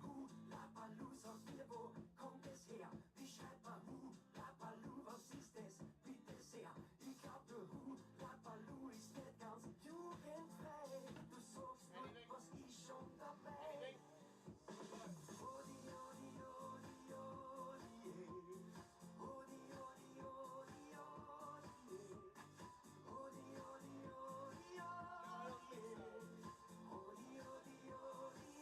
Hula Baloo, så viele wo kommt es her? Wie schreibt man Hula Baloo? Was ist es? Bitte sehr. Ich glaub nur Hula Baloo ist nicht ganz jugendfrei. Du sagst nur, was ist schon dabei? Odi, odi, odi, odi, odi, odi, odi, odi, odi, odi, odi, odi, odi, odi, odi,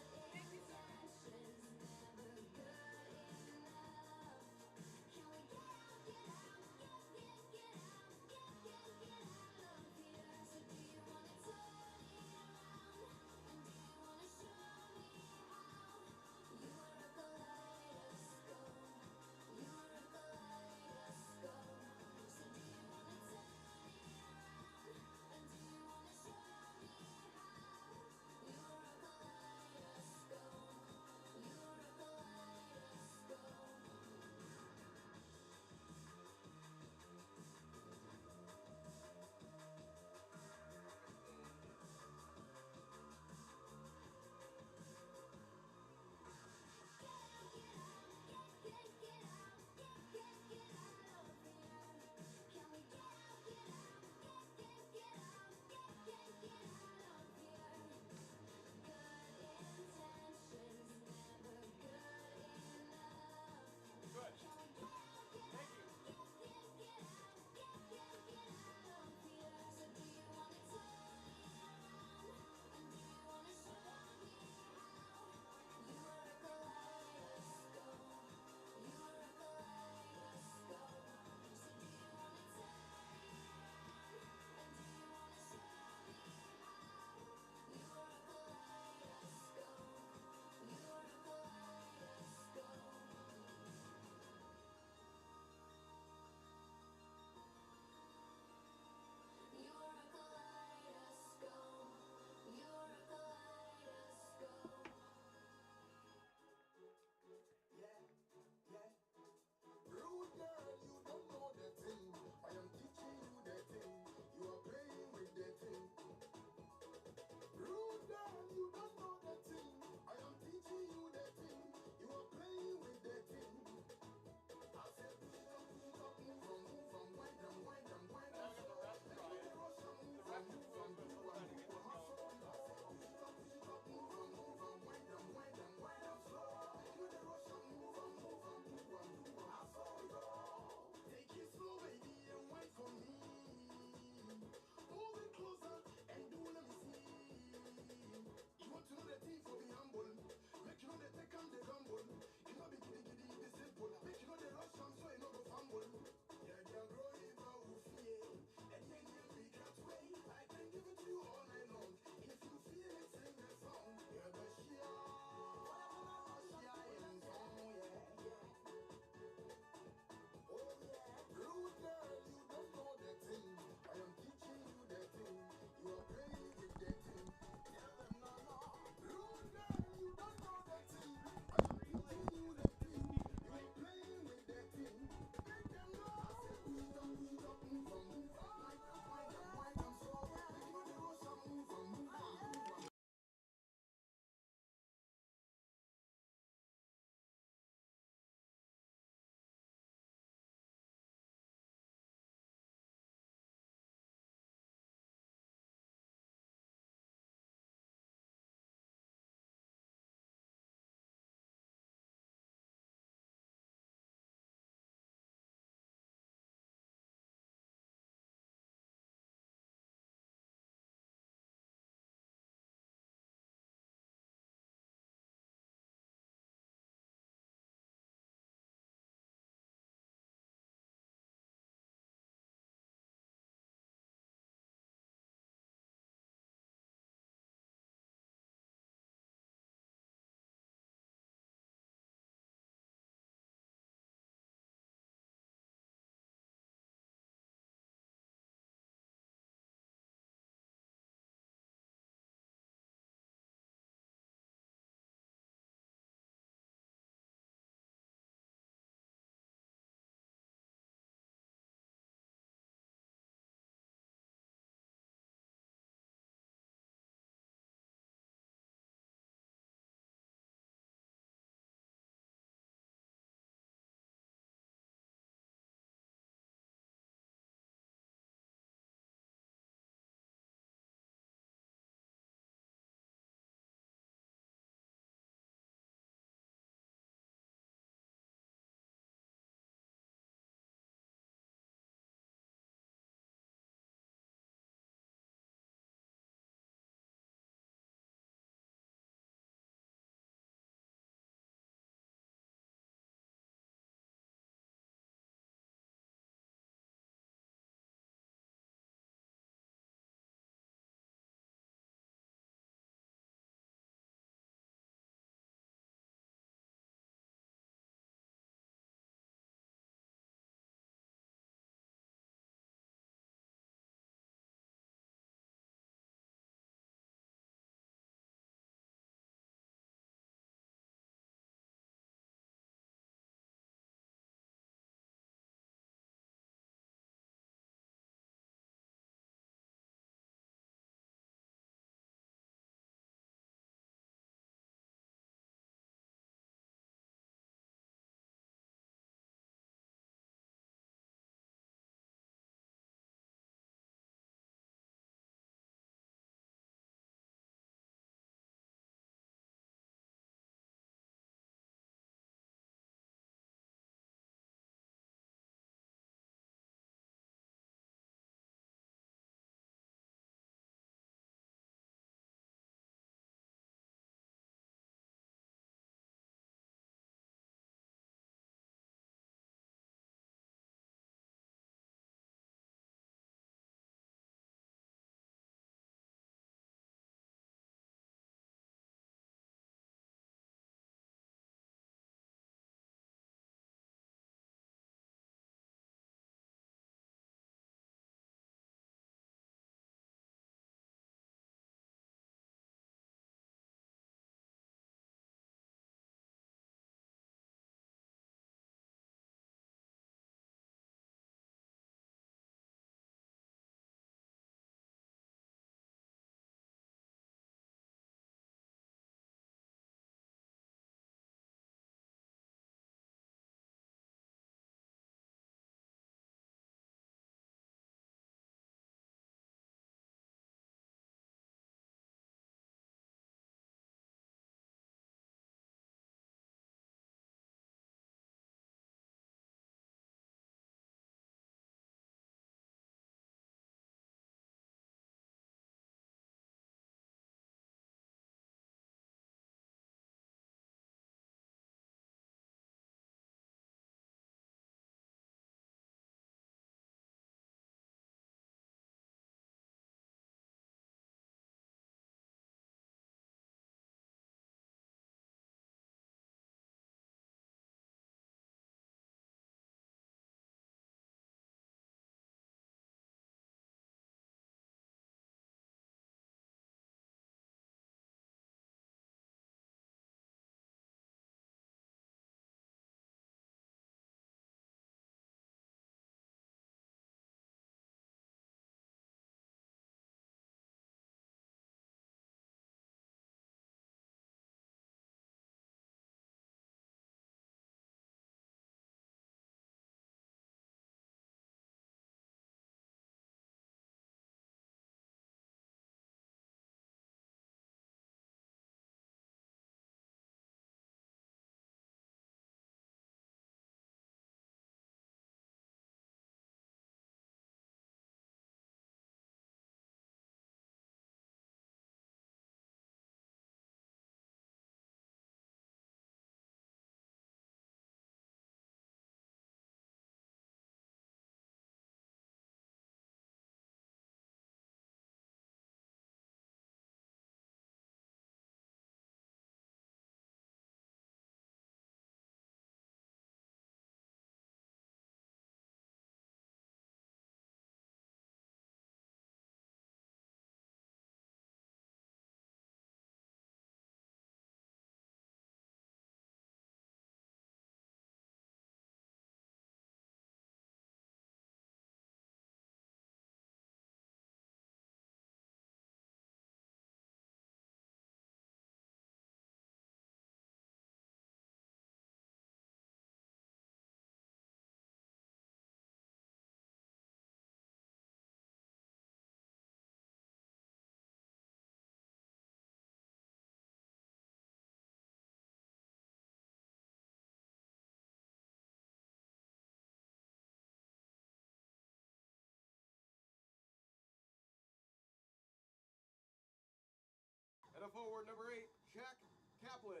forward number 8, Jack Kaplan.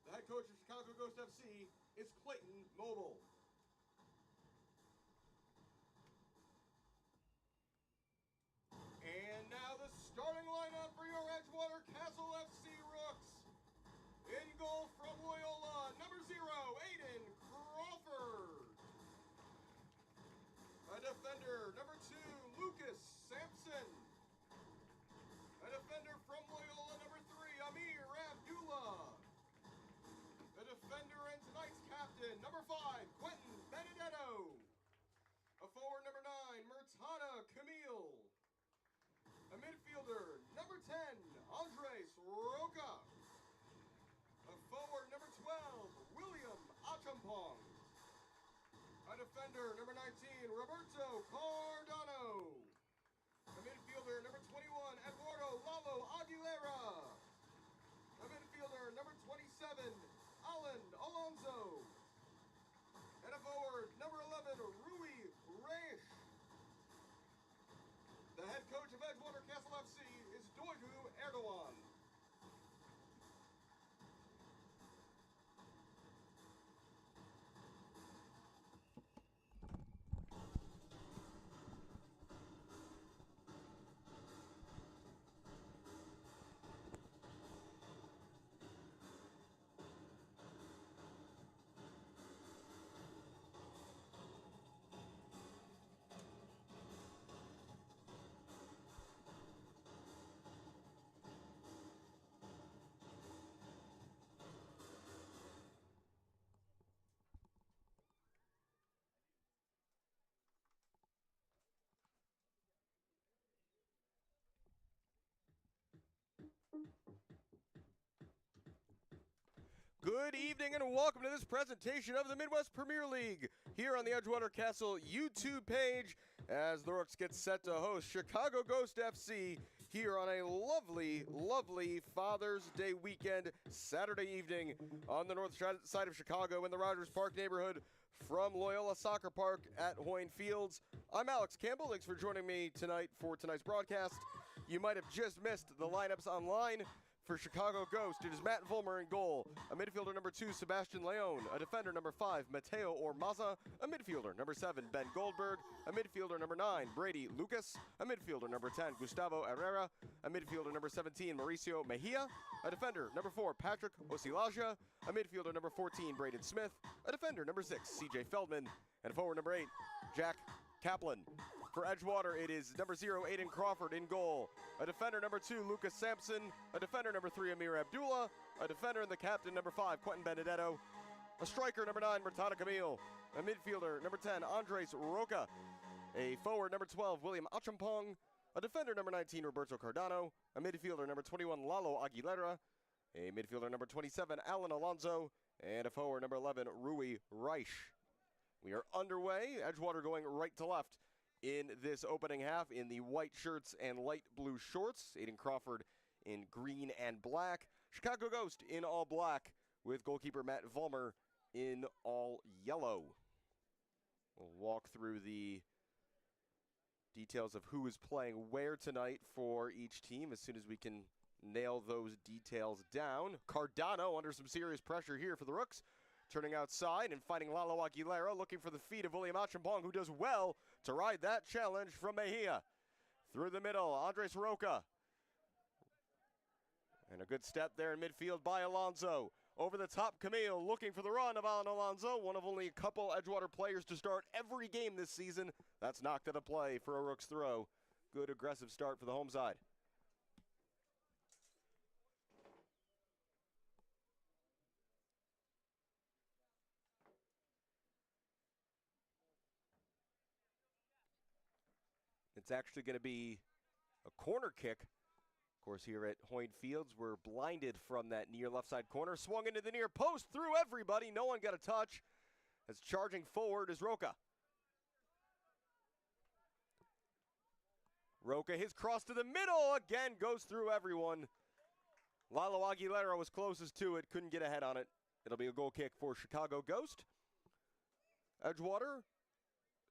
The head coach of Chicago Ghost FC is Clayton Mobile. And now the starting lineup for your Edgewater Castle FC Rooks. In goal from Loyola, number 0, Aiden Crawford. A defender, number 2, Lucas Sampson. A defender from Loyola, number 3, Amir Abdullah. A defender and tonight's captain, number 5, Quentin Benedetto. A forward, number 9, Murtana Camille. A midfielder, number 10, Andres Roca. A forward, number 12, William Achampong. A defender, number 19, Roberto Cardano. A midfielder, number 21, Eduardo Lalo Aguilera. A midfielder, number 27, Alan Alonso. And a forward, number 11, Rui Reish. The head coach of Edgewater Castle FC is Doigu Erdogan. Good evening and welcome to this presentation of the Midwest Premier League here on the Edgewater Castle YouTube page as the Rooks get set to host Chicago Ghost FC here on a lovely, lovely Father's Day weekend, Saturday evening on the north side of Chicago in the Rogers Park neighborhood from Loyola Soccer Park at Hoyne Fields. I'm Alex Campbell. Thanks for joining me tonight for tonight's broadcast. You might have just missed the lineups online. For Chicago Ghost, it is Matt Vollmer in goal. A midfielder, number 2, Sebastian Leon. A defender, number 5, Mateo Ormaza. A midfielder, number 7, Ben Goldberg. A midfielder, number 9, Brady Lucas. A midfielder, number 10, Gustavo Herrera. A midfielder, number 17, Mauricio Mejia. A defender, number 4, Patrick Osilaja. A midfielder, number 14, Braden Smith. A defender, number 6, CJ Feldman. And a forward, number 8, Jack Kaplan. For Edgewater, it is number 0, Aiden Crawford in goal. A defender, number 2, Lucas Sampson. A defender, number 3, Amir Abdullah. A defender and the captain, number 5, Quentin Benedetto. A striker, number 9, Murtada Camille. A midfielder, number 10, Andres Roca. A forward, number 12, William Achampong. A defender, number 19, Roberto Cardano. A midfielder, number 21, Lalo Aguilera. A midfielder, number 27, Alan Alonso. And a forward, number 11, Rui Reish. We are underway. Edgewater going right to left in this opening half in the white shirts and light blue shorts. Aiden Crawford in green and black. Chicago Ghost in all black with goalkeeper Matt Vollmer in all yellow. We'll walk through the details of who is playing where tonight for each team as soon as we can nail those details down. Cardano under some serious pressure here for the Rooks. Turning outside and finding Lalo Aguilera, looking for the feet of William Achampong, who does well to ride that challenge from Mejia. Through the middle, Andres Roca. And a good step there in midfield by Alonso. Over the top, Camille looking for the run of Alan Alonso, one of only a couple Edgewater players to start every game this season. That's knocked out of play for a Rooks throw. Good aggressive start for the home side. It's actually going to be a corner kick. Of course, here at Hoyne Fields, we're blinded from that near left side corner. Swung into the near post, through everybody. No one got a touch. As charging forward is Roca. Roca, his cross to the middle, again goes through everyone. Lalo Aguilera was closest to it, couldn't get ahead on it. It'll be a goal kick for Chicago Ghost. Edgewater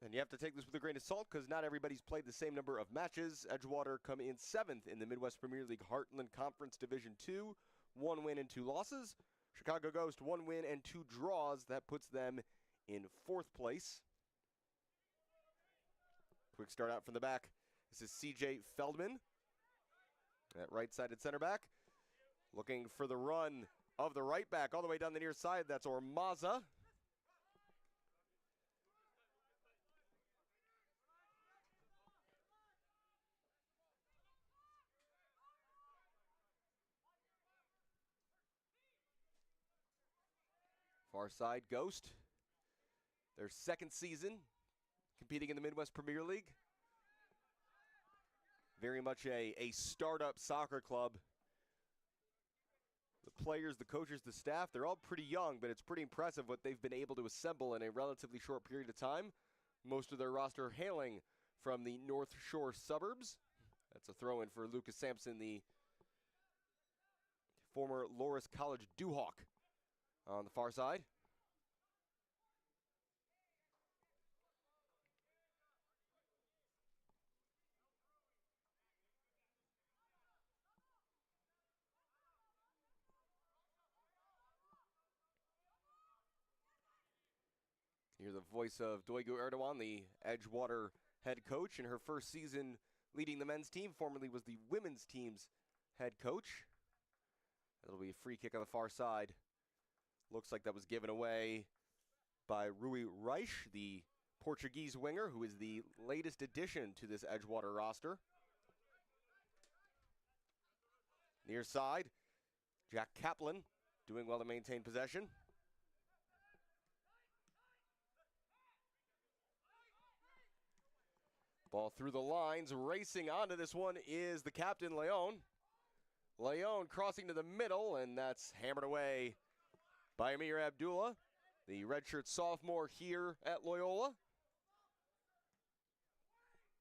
And you have to take this with a grain of salt because not everybody's played the same number of matches. Edgewater come in 7th in the Midwest Premier League Heartland Conference Division 2. 1 win and 2 losses. Chicago Ghost, 1 win and 2 draws. That puts them in 4th place. Quick start out from the back. This is C.J. Feldman, that right-sided center back. Looking for the run of the right back all the way down the near side. That's Ormaza. Far side, Ghost. Their 2nd season competing in the Midwest Premier League. Very much a startup soccer club. The players, the coaches, the staff, they're all pretty young, but it's pretty impressive what they've been able to assemble in a relatively short period of time. Most of their roster hailing from the North Shore suburbs. That's a throw-in for Lucas Sampson, the former Loras College Dewhawk on the far side. Hear the voice of Duygu Erdogan, the Edgewater head coach. In her first season leading the men's team, formerly was the women's team's head coach. That'll be a free kick on the far side. Looks like that was given away by Rui Reich, the Portuguese winger, who is the latest addition to this Edgewater roster. Near side, Jack Kaplan doing well to maintain possession. Ball through the lines, racing onto this one is the captain, Leon. Leon crossing to the middle, and that's hammered away by Amir Abdullah, the redshirt sophomore here at Loyola.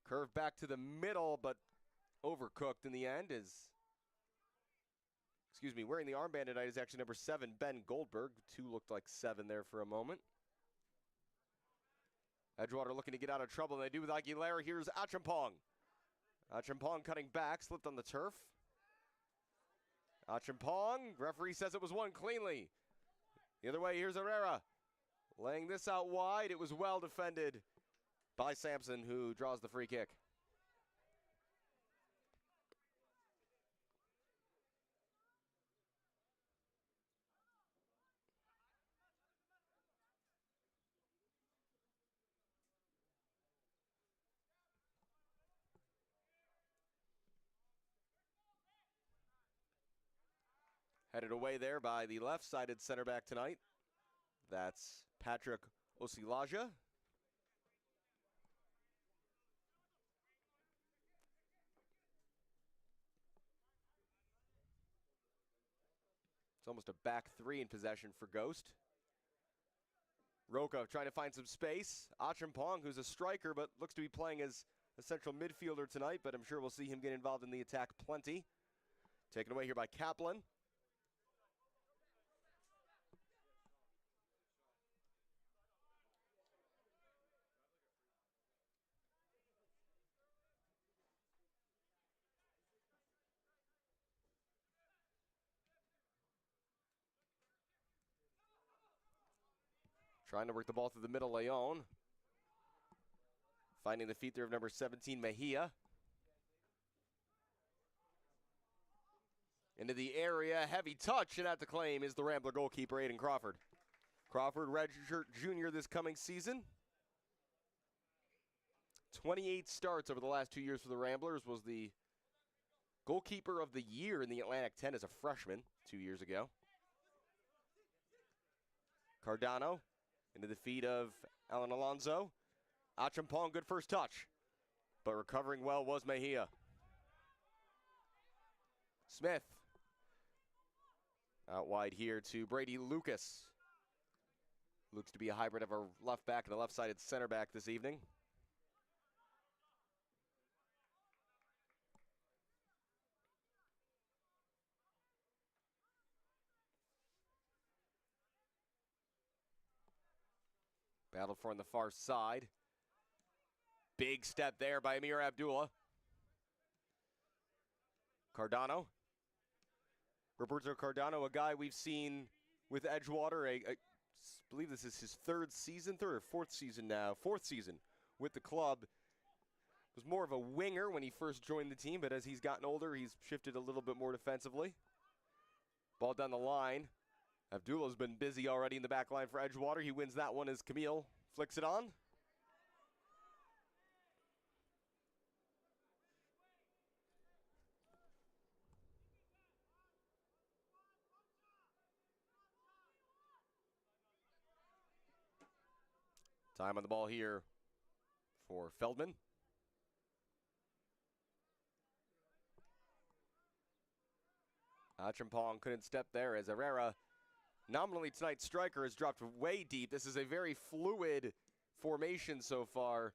Curve back to the middle, but overcooked in the end wearing the armband tonight is actually number 7, Ben Goldberg. 2 looked like 7 there for a moment. Edgewater looking to get out of trouble, and they do with Aguilera. Here's Achampong. Achampong cutting back, slipped on the turf. Achampong, referee says it was won cleanly. The other way, here's Herrera. Laying this out wide, it was well defended by Sampson, who draws the free kick. Headed away there by the left-sided center back tonight. That's Patrick Osilaja. It's almost a back 3 in possession for Ghost. Roca trying to find some space. Achampong, who's a striker, but looks to be playing as a central midfielder tonight, but I'm sure we'll see him get involved in the attack plenty. Taken away here by Kaplan. Trying to work the ball through the middle, Leon. Finding the feet there of number 17, Mejia. Into the area, heavy touch, and at the claim is the Rambler goalkeeper, Aiden Crawford. Crawford, redshirt junior this coming season. 28 starts over the last 2 years for the Ramblers, was the goalkeeper of the year in the Atlantic 10 as a freshman 2 years ago. Cardano into the feet of Alan Alonso. Achampong, good first touch, but recovering well was Mejia. Smith out wide here to Brady Lucas. Looks to be a hybrid of a left back and a left-sided center back this evening. Battle for on the far side. Big step there by Amir Abdullah. Cardano. Roberto Cardano, a guy we've seen with Edgewater. I believe this is his third or fourth season now. Fourth season with the club. Was more of a winger when he first joined the team, but as he's gotten older, he's shifted a little bit more defensively. Ball down the line. Abdullah's been busy already in the back line for Edgewater. He wins that one as Camille flicks it on. Time on the ball here for Feldman. Achampong couldn't step there as Herrera, nominally tonight's striker, has dropped way deep. This is a very fluid formation so far.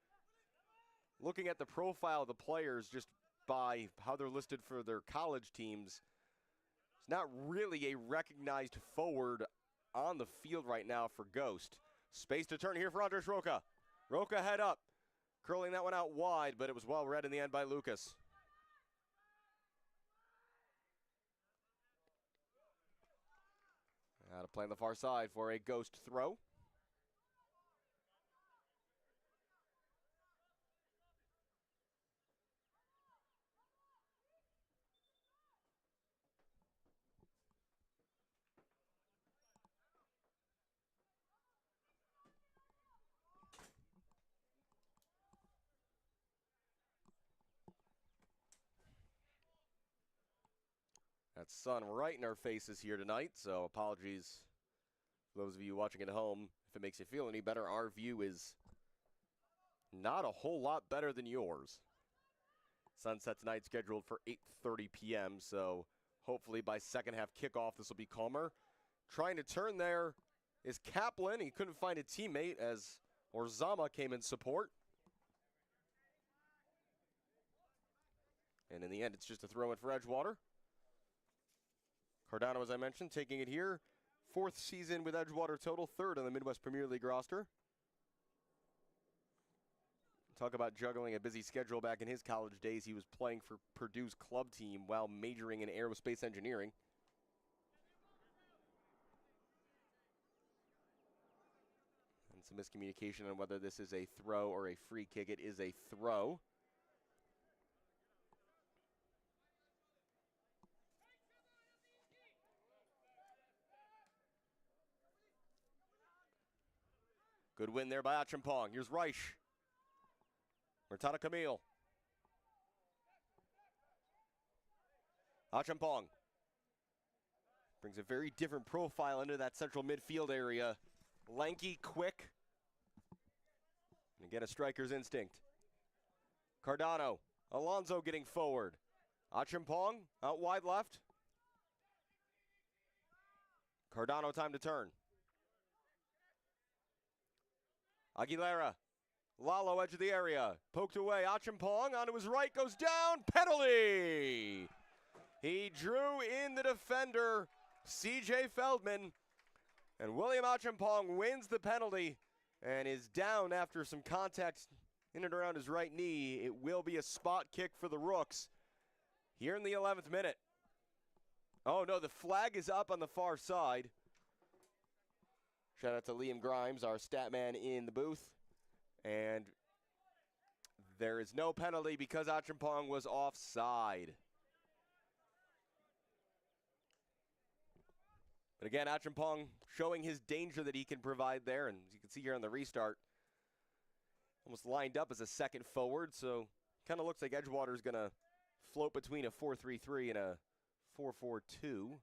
Looking at the profile of the players just by how they're listed for their college teams, it's not really a recognized forward on the field right now for Ghost. Space to turn here for Andres Roca. Roca head up, curling that one out wide, but it was well read in the end by Lucas. Out of play on the far side for a Ghost throw. That's sun right in our faces here tonight, so apologies for those of you watching at home. If it makes you feel any better, our view is not a whole lot better than yours. Sunset tonight scheduled for 8:30 p.m., so hopefully by second half kickoff this will be calmer. Trying to turn there is Kaplan. He couldn't find a teammate as Orzama came in support. And in the end, it's just a throw in for Edgewater. Cardano, as I mentioned, taking it here. Fourth season with Edgewater total, third on the Midwest Premier League roster. Talk about juggling a busy schedule. Back in his college days, he was playing for Purdue's club team while majoring in aerospace engineering. And some miscommunication on whether this is a throw or a free kick. It is a throw. Good win there by Achampong. Here's Reich. Murtada Camille. Achampong brings a very different profile into that central midfield area. Lanky, quick. And again, a striker's instinct. Cardano. Alonso getting forward. Achampong out wide left. Cardano, time to turn. Aguilera, Lalo, edge of the area, poked away, Achampong onto his right, goes down, penalty! He drew in the defender, CJ Feldman, and William Achampong wins the penalty and is down after some contact in and around his right knee. It will be a spot kick for the Rooks here in the 11th minute. Oh no, the flag is up on the far side. Shout out to Liam Grimes, our stat man in the booth. And there is no penalty because Achampong was offside. But again, Achampong showing his danger that he can provide there. And as you can see here on the restart, almost lined up as a second forward. So kind of looks like Edgewater is going to float between a 4-3-3 and a 4-4-2.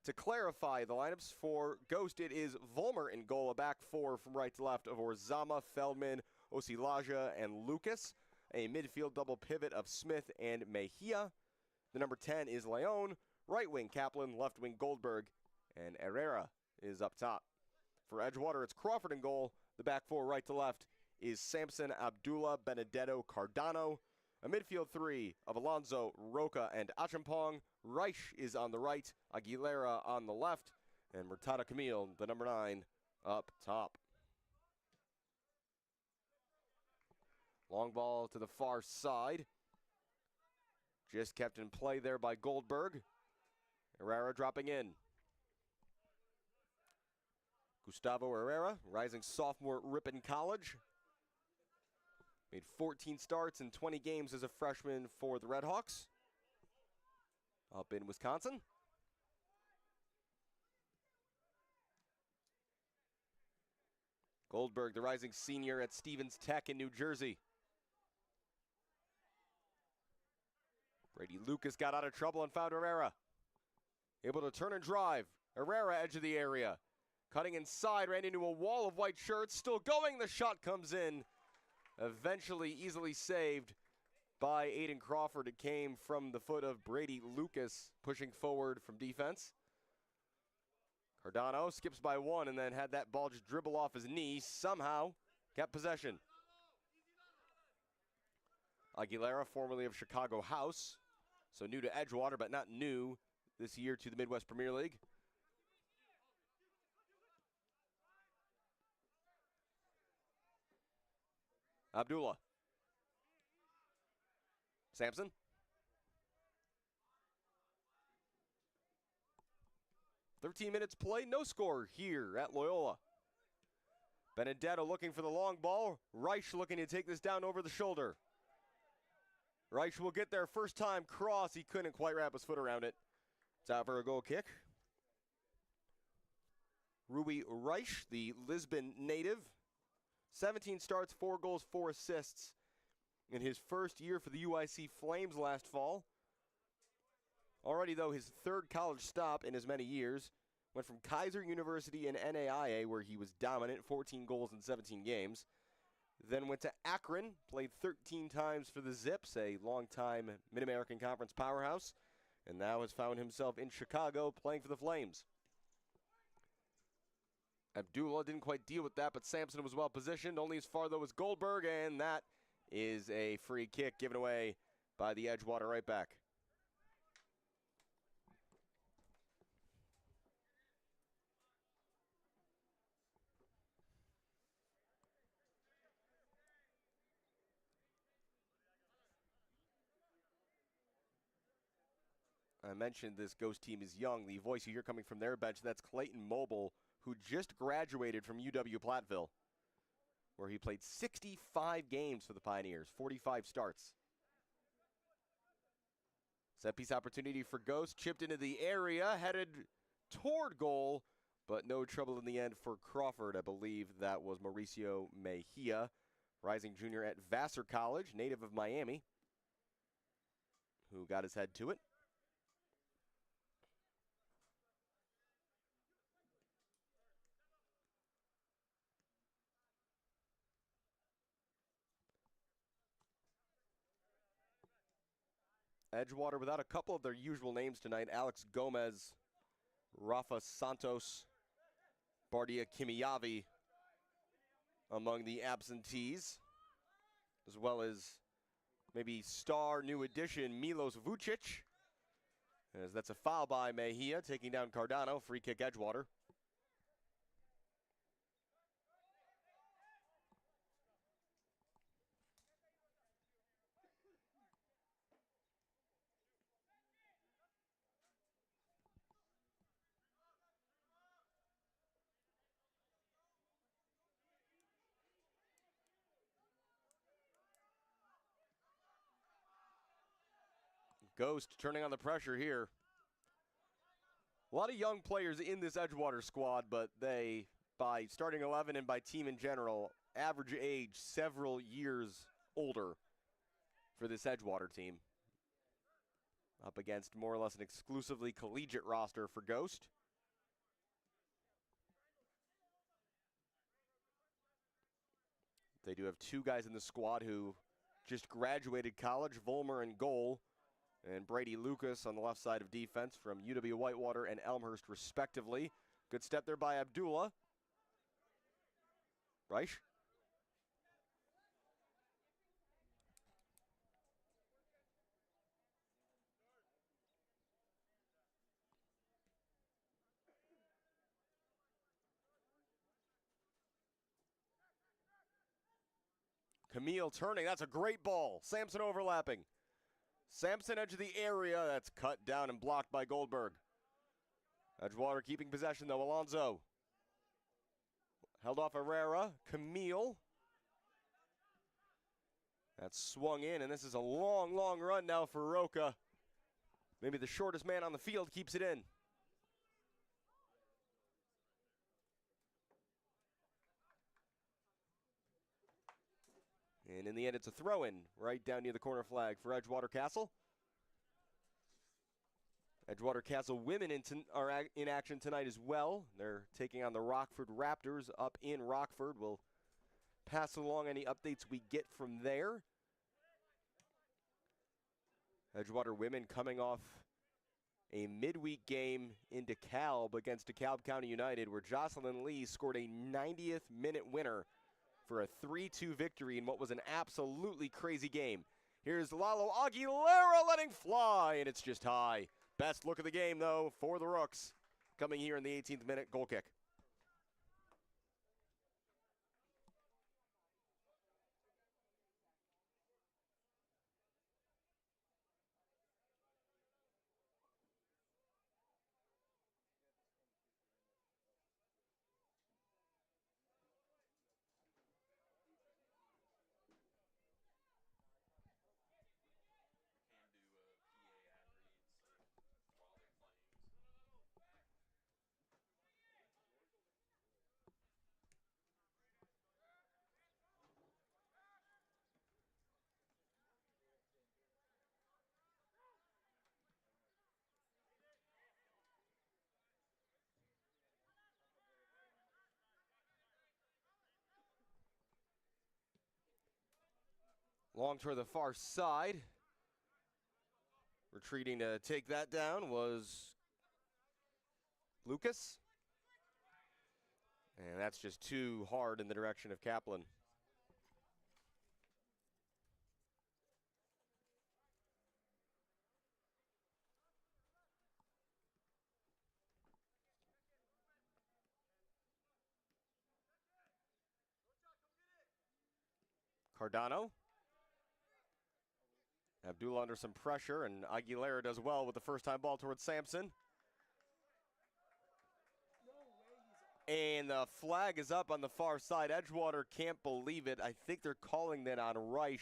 To clarify the lineups for Ghost, it is Volmer in goal, a back four from right to left of Orzama, Feldman, Osilaja, and Lucas. A midfield double pivot of Smith and Mejia. The number 10 is Leon, right wing Kaplan, left wing Goldberg, and Herrera is up top. For Edgewater, it's Crawford in goal. The back four right to left is Sampson, Abdullah, Benedetto, Cardano. A midfield three of Alonso, Roca, and Achampong. Reich is on the right, Aguilera on the left, and Murtada Camille, the number 9, up top. Long ball to the far side. Just kept in play there by Goldberg. Herrera dropping in. Gustavo Herrera, rising sophomore at Ripon College. Made 14 starts in 20 games as a freshman for the Redhawks up in Wisconsin. Goldberg, the rising senior at Stevens Tech in New Jersey. Brady Lucas got out of trouble and found Herrera. Able to turn and drive. Herrera, edge of the area. Cutting inside, ran into a wall of white shirts. Still going, the shot comes in. Eventually easily saved by Aiden Crawford. It came from the foot of Brady Lucas, pushing forward from defense. Cardano skips by one and then had that ball just dribble off his knee. Somehow kept possession. Aguilera, formerly of Chicago House, so new to Edgewater, but not new this year to the Midwest Premier League. Abdullah. Sampson. "13 minutes play, no score here at Loyola." Benedetto looking for the long ball. Reich looking to take this down over the shoulder. Reich will get there first time cross. He couldn't quite wrap his foot around it. It's out for a goal kick. Rui Reich, the Lisbon native. 17 starts, 4 goals, 4 assists in his first year for the UIC Flames last fall. Already, though, his third college stop in as many years. Went from Kaiser University in NAIA, where he was dominant, 14 goals in 17 games. Then went to Akron, played 13 times for the Zips, a longtime Mid-American Conference powerhouse, and now has found himself in Chicago playing for the Flames. Abdullah didn't quite deal with that, but Sampson was well positioned, only as far though as Goldberg, and that is a free kick given away by the Edgewater right back. I mentioned this Ghost team is young. The voice you hear coming from their bench, that's Clayton Mobile, who just graduated from UW Platteville, where he played 65 games for the Pioneers, 45 starts. Set piece opportunity for Ghost, chipped into the area, headed toward goal, but no trouble in the end for Crawford. I believe that was Mauricio Mejia, rising junior at Vassar College, native of Miami, who got his head to it. Edgewater without a couple of their usual names tonight. Alex Gomez, Rafa Santos, Bardia Kimiyavi among the absentees, as well as maybe star new addition Milos Vucic, as that's a foul by Mejia, taking down Cardano. Free kick Edgewater. Ghost turning on the pressure here. A lot of young players in this Edgewater squad, but they, by starting 11 and by team in general, average age several years older for this Edgewater team. Up against more or less an exclusively collegiate roster for Ghost. They do have 2 guys in the squad who just graduated college, Volmer in goal, and Brady Lucas on the left side of defense from UW Whitewater and Elmhurst, respectively. Good step there by Abdullah. Reich. Camille turning. That's a great ball. Sampson overlapping. Sampson edge of the area. That's cut down and blocked by Goldberg. Edgewater keeping possession, though. Alonso. Held off Herrera. Camille. That's swung in, and this is a long, long run now for Roca. Maybe the shortest man on the field keeps it in. And in the end, it's a throw-in right down near the corner flag for Edgewater Castle. Edgewater Castle women are in action tonight as well. They're taking on the Rockford Raptors up in Rockford. We'll pass along any updates we get from there. Edgewater women coming off a midweek game in DeKalb against DeKalb County United, where Jocelyn Lee scored a 90th minute winner for a 3-2 victory in what was an absolutely crazy game. Here's Lalo Aguilera letting fly, and it's just high. Best look of the game, though, for the Rooks, coming here in the 18th minute goal kick. Long toward the far side. Retreating to take that down was Lucas. And that's just too hard in the direction of Kaplan. Cardano. Abdullah under some pressure, and Aguilera does well with the first-time ball towards Sampson. And the flag is up on the far side. Edgewater can't believe it. I think they're calling that on Reich.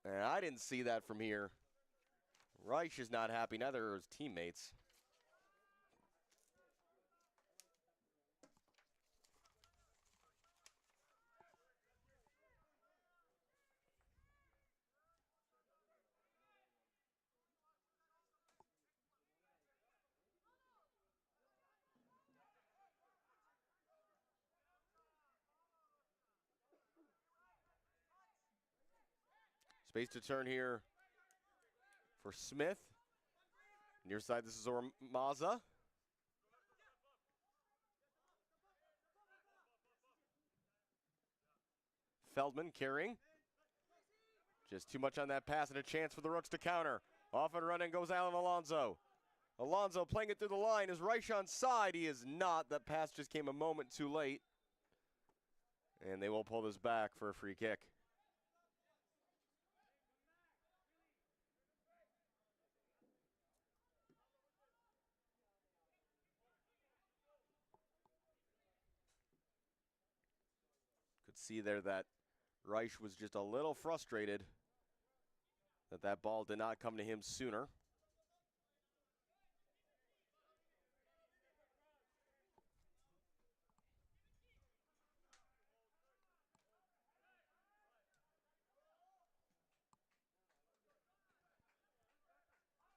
And I didn't see that from here. Reich is not happy, neither are his teammates. Space to turn here for Smith. Near side, this is Ormaza. Feldman carrying. Just too much on that pass and a chance for the Rooks to counter. Off and running goes Alan Alonso. Alonso playing it through the line. Is Reich on side? He is not. That pass just came a moment too late. And they will pull this back for a free kick. Could see there that Reich was just a little frustrated that that ball did not come to him sooner.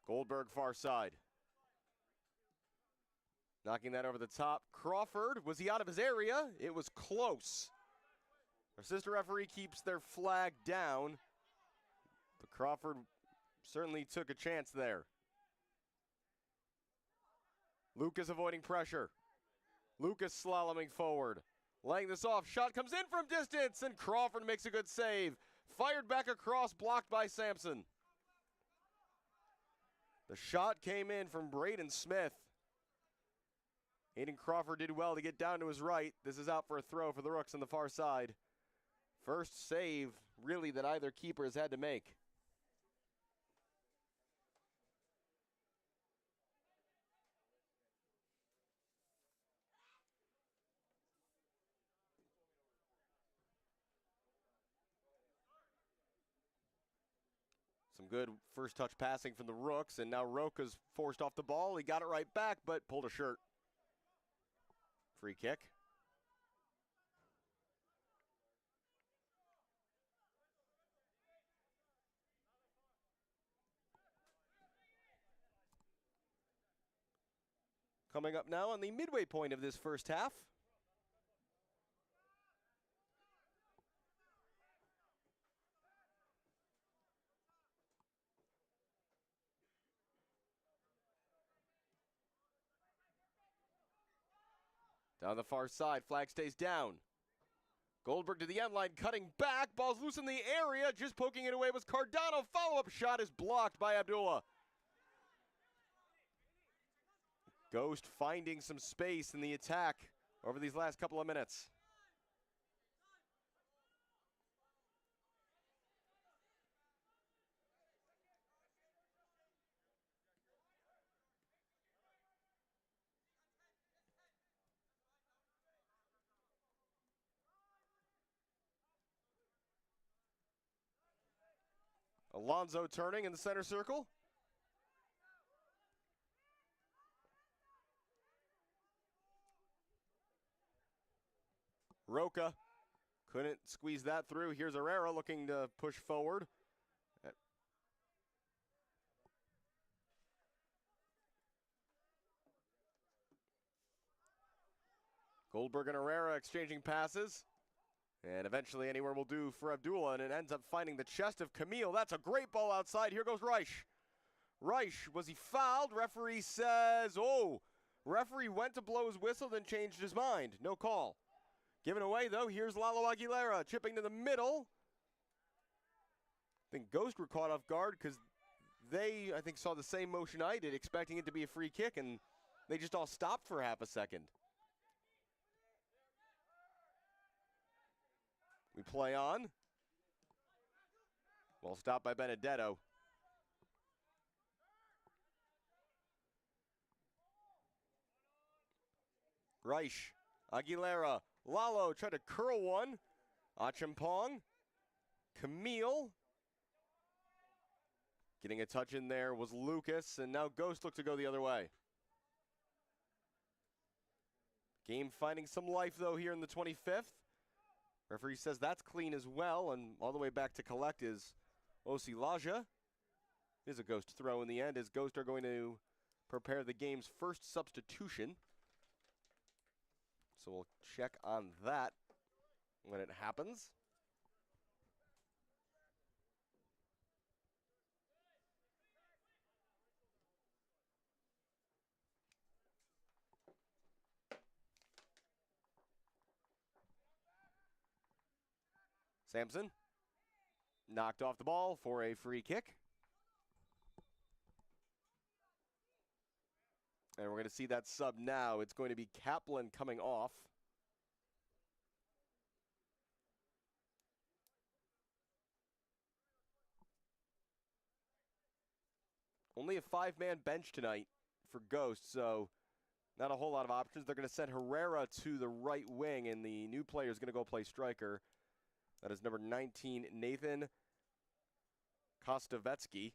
Goldberg far side. Knocking that over the top. Crawford, was he out of his area? It was close. Our sister referee keeps their flag down, but Crawford certainly took a chance there. Lucas avoiding pressure. Lucas slaloming forward. Laying this off. Shot comes in from distance, and Crawford makes a good save. Fired back across, blocked by Sampson. The shot came in from Braden Smith. Aiden Crawford did well to get down to his right. This is out for a throw for the Rooks on the far side. First save, really, that either keeper has had to make. Some good first touch passing from the Rooks, and now Roka's forced off the ball. He got it right back, but pulled a shirt. Free kick. Coming up now on the midway point of this first half. Down the far side, flag stays down. Goldberg to the end line, cutting back. Ball's loose in the area. Just poking it away was Cardano. Follow-up shot is blocked by Abdullah. Ghost finding some space in the attack over these last couple of minutes. Alonso turning in the center circle. Roca couldn't squeeze that through. Here's Herrera looking to push forward. Goldberg and Herrera exchanging passes. And eventually anywhere will do for Abdullah, and it ends up finding the chest of Camille. That's a great ball outside. Here goes Reich. Reich, was he fouled? Referee says, oh. Referee went to blow his whistle, then changed his mind. No call. Given away, though, here's Lalo Aguilera chipping to the middle. I think Ghost were caught off guard because they, I think, saw the same motion I did, expecting it to be a free kick, and they just all stopped for half a second. We play on. Well, stopped by Benedetto. Reich, Aguilera, Lalo tried to curl one. Achimpong, Camille. Getting a touch in there was Lucas, and now Ghost looked to go the other way. Game finding some life, though, here in the 25th. Referee says that's clean as well, and all the way back to collect is Osilaja. It is a Ghost throw in the end, as Ghost are going to prepare the game's first substitution. So we'll check on that when it happens. Sampson knocked off the ball for a free kick. And we're going to see that sub now. It's going to be Kaplan coming off. Only a 5-man bench tonight for Ghost, so not a whole lot of options. They're going to send Herrera to the right wing, and the new player is going to go play striker. That is number 19, Nathan Kostovetsky.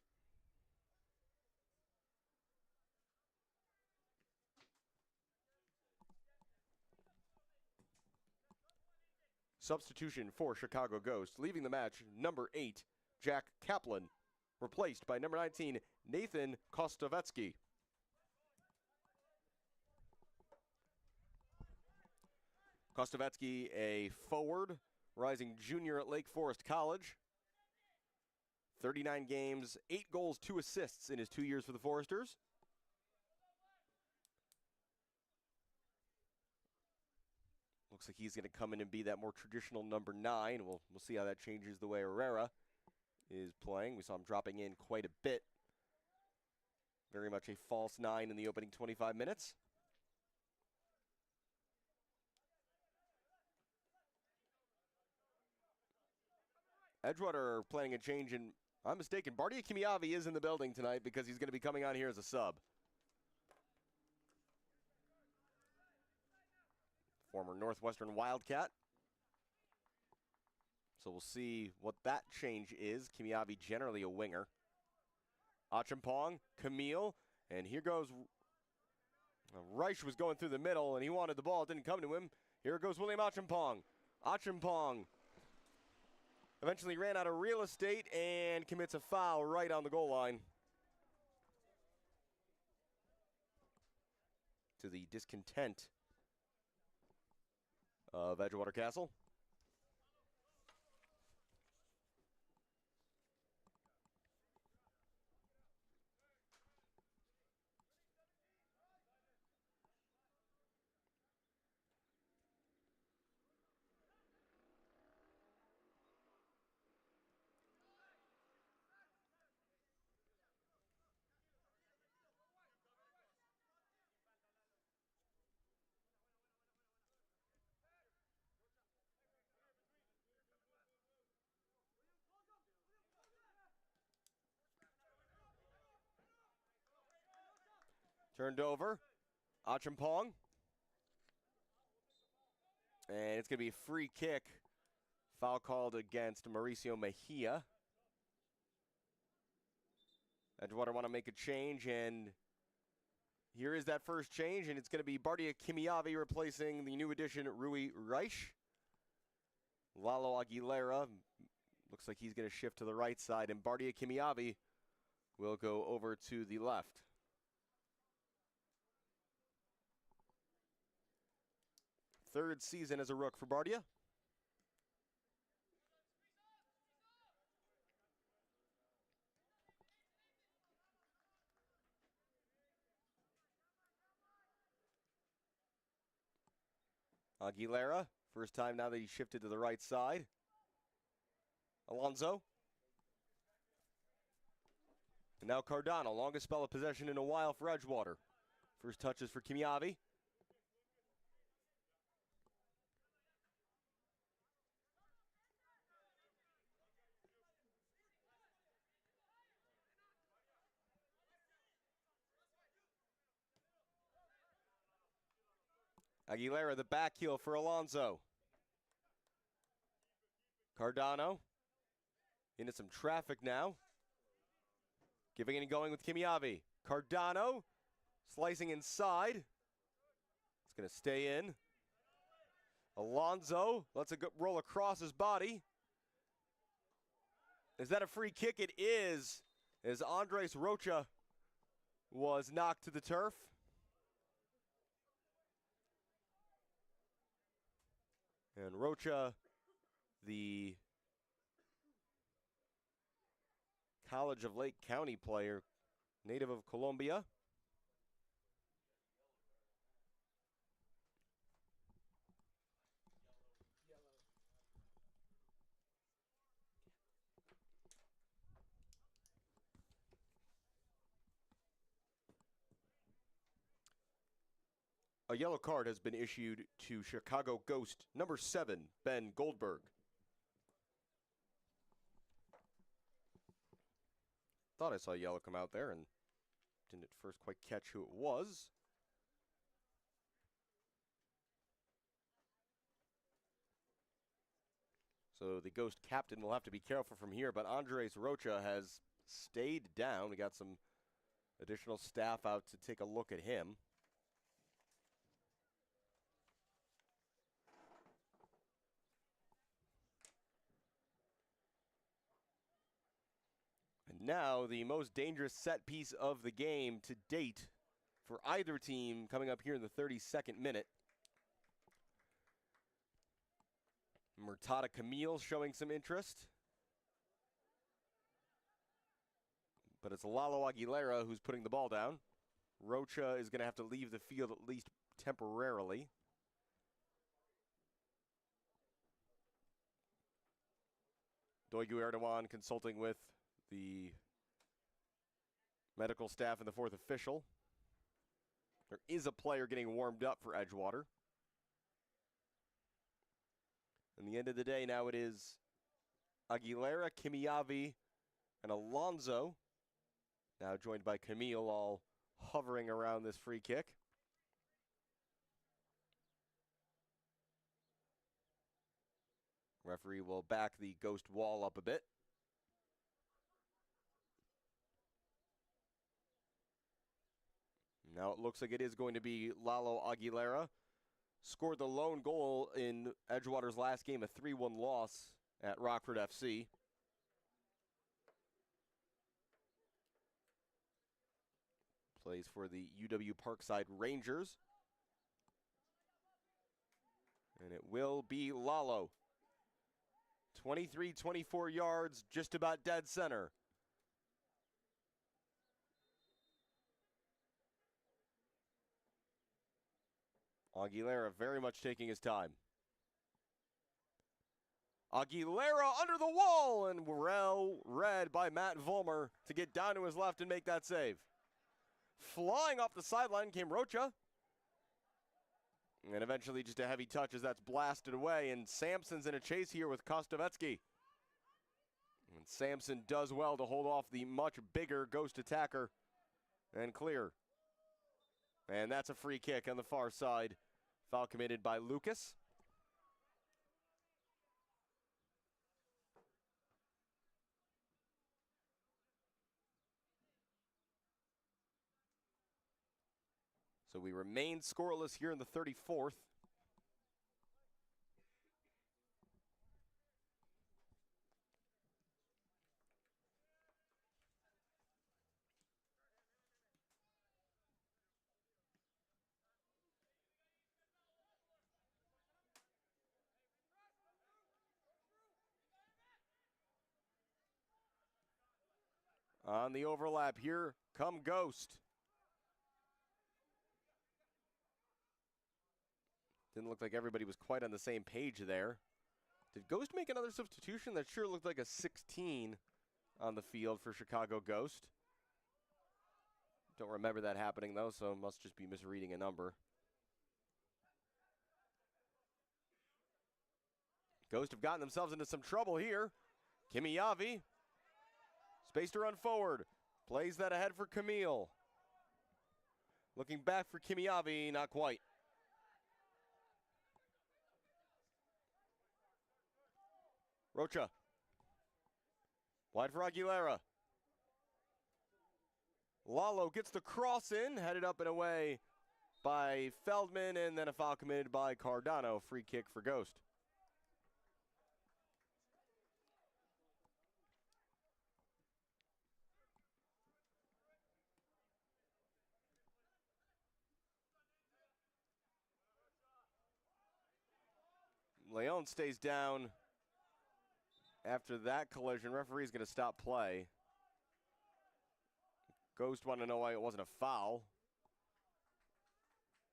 Substitution for Chicago Ghost. Leaving the match, number 8, Jack Kaplan. Replaced by number 19, Nathan Kostovetsky. Kostovetsky, a forward, rising junior at Lake Forest College. 39 games, 8 goals, 2 assists in his 2 years for the Foresters. Looks like he's going to come in and be that more traditional number 9. We'll see how that changes the way Herrera is playing. We saw him dropping in quite a bit. Very much a false 9 in the opening 25 minutes. Edgewater are planning a change, and I'm mistaken. Bardia Kimiavi is in the building tonight because he's going to be coming on here as a sub. Former Northwestern Wildcat. So we'll see what that change is. Kimiavi generally a winger. Achampong, Camille, and here goes. Reich was going through the middle, and he wanted the ball. It didn't come to him. Here goes William Achampong. Achampong eventually ran out of real estate and commits a foul right on the goal line. To the discontent of Edgewater Castle. Turned over. Achampong. And it's going to be a free kick. Foul called against Mauricio Mejia. Edgewater want to make a change, and here is that first change, and it's going to be Bardia Kimiavi replacing the new addition, Rui Reich. Lalo Aguilera looks like he's going to shift to the right side, and Bardia Kimiavi will go over to the left. Third season as a Rook for Bardia. Aguilera, first time now that he shifted to the right side. Alonso. And now Cardano, longest spell of possession in a while for Edgewater. First touches for Kimiavi. Aguilera, the back heel for Alonso. Cardano into some traffic now. Giving it and going with Kimiavi. Cardano slicing inside. It's going to stay in. Alonso lets it roll across his body. Is that a free kick? It is, as Andres Rocha was knocked to the turf. And Rocha, the College of Lake County player, native of Colombia. A yellow card has been issued to Chicago Ghost, number 7, Ben Goldberg. Thought I saw yellow come out there and didn't at first quite catch who it was. So the Ghost captain will have to be careful from here, but Andres Rocha has stayed down. We got some additional staff out to take a look at him. And now the most dangerous set piece of the game to date for either team coming up here in the 32nd minute. Murtada Camille showing some interest. But it's Lalo Aguilera who's putting the ball down. Rocha is going to have to leave the field at least temporarily. Doigu Erdogan consulting with the medical staff and the fourth official. There is a player getting warmed up for Edgewater. In the end of the day, now it is Aguilera, Kimiavi, and Alonso. Now joined by Camille, all hovering around this free kick. Referee will back the Ghost wall up a bit. Now it looks like it is going to be Lalo Aguilera. Scored the lone goal in Edgewater's last game, a 3-1 loss at Rockford FC. Plays for the UW Parkside Rangers. And it will be Lalo. 23-24 yards, just about dead center. Aguilera very much taking his time. Aguilera under the wall, and well read by Matt Vollmer to get down to his left and make that save. Flying off the sideline came Rocha. And eventually just a heavy touch as that's blasted away, and Sampson's in a chase here with Kostovetsky. And Sampson does well to hold off the much bigger Ghost attacker and clear. And that's a free kick on the far side. Foul committed by Lucas. So we remain scoreless here in the 34th. On the overlap, here come Ghost. Didn't look like everybody was quite on the same page there. Did Ghost make another substitution? That sure looked like a 16 on the field for Chicago Ghost. Don't remember that happening though, so must just be misreading a number. Ghost have gotten themselves into some trouble here. Kimiavi. Space to run forward. Plays that ahead for Camille. Looking back for Kimiavi, not quite. Rocha. Wide for Aguilera. Lalo gets the cross in, headed up and away by Feldman, and then a foul committed by Cardano. Free kick for Ghost. Leon stays down after that collision. Referee's going to stop play. Ghost want to know why it wasn't a foul.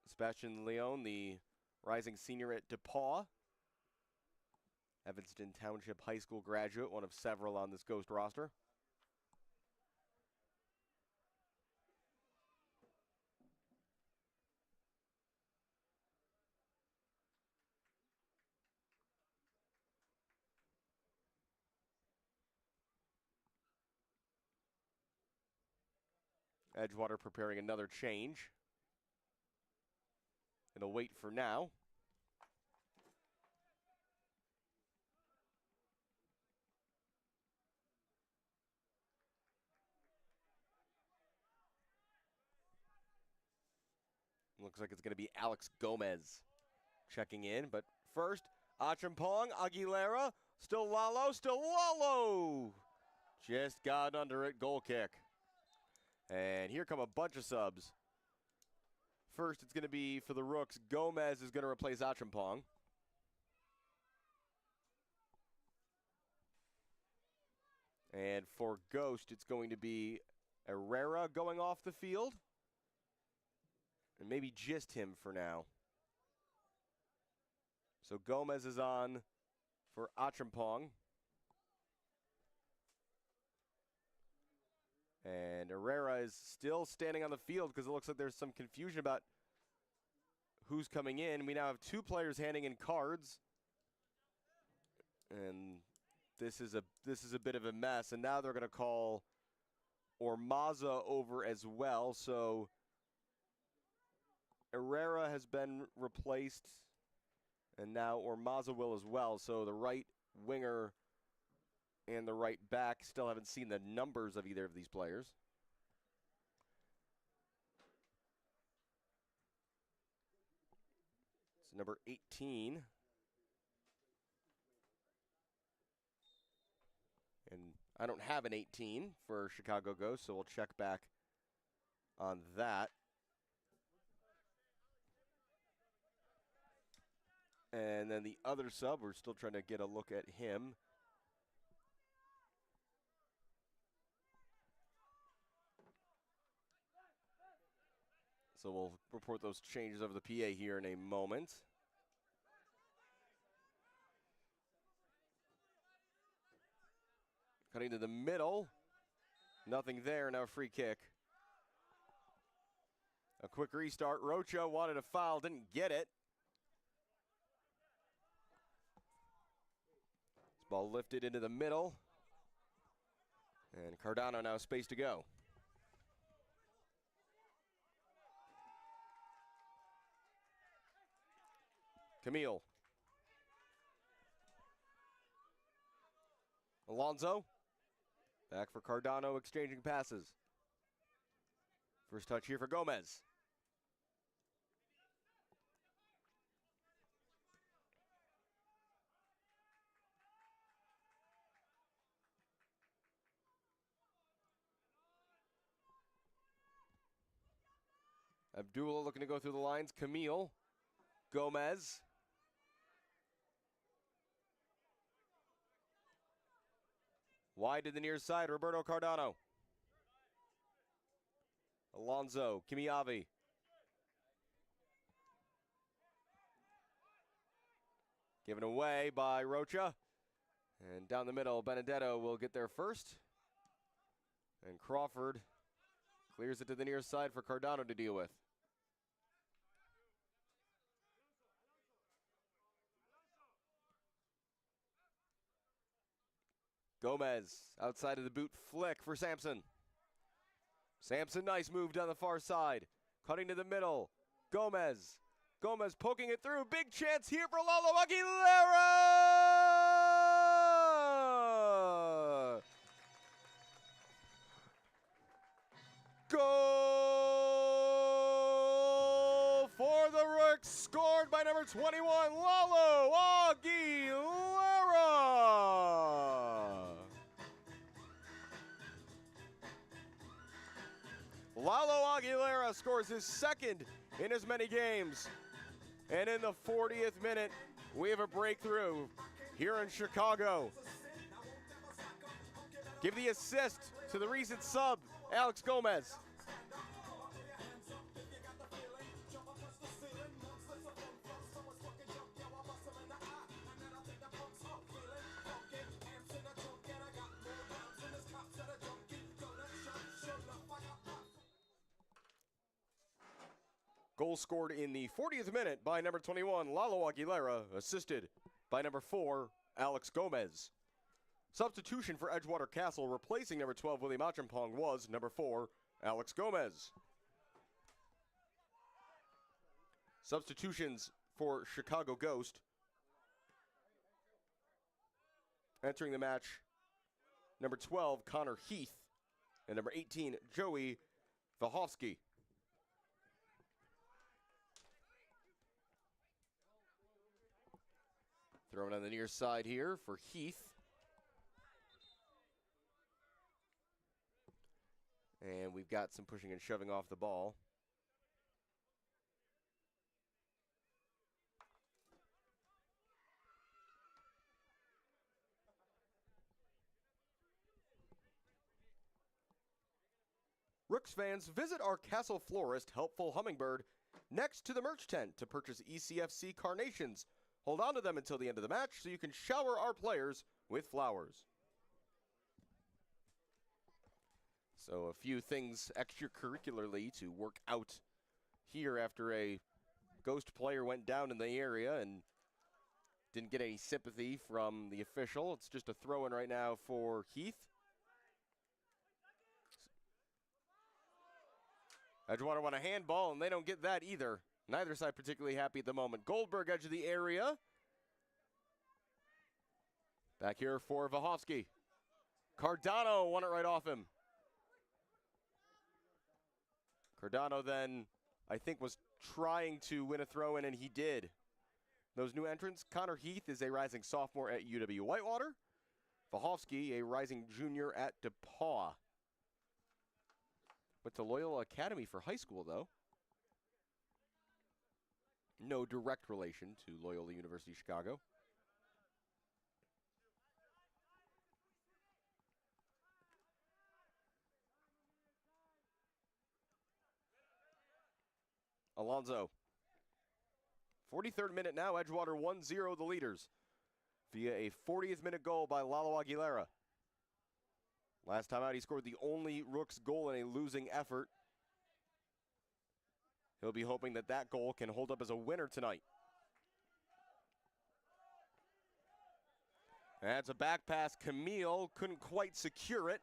Sebastian Leon, the rising senior at DePaul. Evanston Township High School graduate, one of several on this Ghost roster. Edgewater preparing another change. It'll wait for now. Looks like it's going to be Alex Gomez checking in. But first, Achampong, Aguilera, still Lalo. Just got under it, goal kick. And here come a bunch of subs. First, it's going to be for the Rooks. Gomez is going to replace Achampong. And for Ghost, it's going to be Herrera going off the field. And maybe just him for now. So Gomez is on for Achampong. And Herrera is still standing on the field because it looks like there's some confusion about who's coming in. We now have two players handing in cards. And this is a bit of a mess, and now they're going to call Ormaza over as well. So Herrera has been replaced, and now Ormaza will as well. So the right winger and the right back still haven't seen the numbers of either of these players. It's number 18. And I don't have an 18 for Chicago Ghosts, so we'll check back on that. And then the other sub, we're still trying to get a look at him. So we'll report those changes over the PA here in a moment. Cutting to the middle. Nothing there, now a free kick. A quick restart. Rocha wanted a foul, didn't get it. This ball lifted into the middle. And Cardano now space to go. Camille. Alonso. Back for Cardano, exchanging passes. First touch here for Gomez. Abdullah looking to go through the lines. Camille. Gomez. Wide to the near side, Roberto Cardano. Alonso, Kimiavi. Given away by Rocha. And down the middle, Benedetto will get there first. And Crawford clears it to the near side for Cardano to deal with. Gomez, outside of the boot flick for Sampson. Sampson, nice move down the far side. Cutting to the middle. Gomez. Gomez poking it through. Big chance here for Lalo Aguilera! Goal for the Rooks, scored by number 21, Lalo Aguilera! Lalo Aguilera scores his second in as many games. And in the 40th minute, we have a breakthrough here in Chicago. Give the assist to the recent sub, Alex Gomez. Goal scored in the 40th minute by number 21, Lalo Aguilera, assisted by number 4, Alex Gomez. Substitution for Edgewater Castle, replacing number 12, William Achampong, was number 4, Alex Gomez. Substitutions for Chicago Ghost. Entering the match, number 12, Connor Heath, and number 18, Joey Vahovsky. Thrown on the near side here for Heath. And we've got some pushing and shoving off the ball. Rooks fans, visit our Castle Florist, Helpful Hummingbird, next to the merch tent to purchase ECFC carnations. Hold on to them until the end of the match so you can shower our players with flowers. So a few things extracurricularly to work out here after a Ghost player went down in the area and Didn't get any sympathy from the official. It's just a throw-in right now for Heath. Edgewater want a handball, and they don't get that either. Neither side particularly happy at the moment. Goldberg, edge of the area. Back here for Vahovsky. Cardano won it right off him. Cardano then, I think, was trying to win a throw-in, and he did. Those new entrants, Connor Heath is a rising sophomore at UW-Whitewater. Vahovsky, a rising junior at DePaul. Went to Loyola Academy for high school, though. No direct relation to Loyola University Chicago. Alonzo. 43rd minute now, Edgewater 1-0 the leaders via a 40th minute goal by Lalo Aguilera. Last time out, he scored the only Rooks goal in a losing effort. He'll be hoping that that goal can hold up as a winner tonight. That's a back pass. Camille couldn't quite secure it.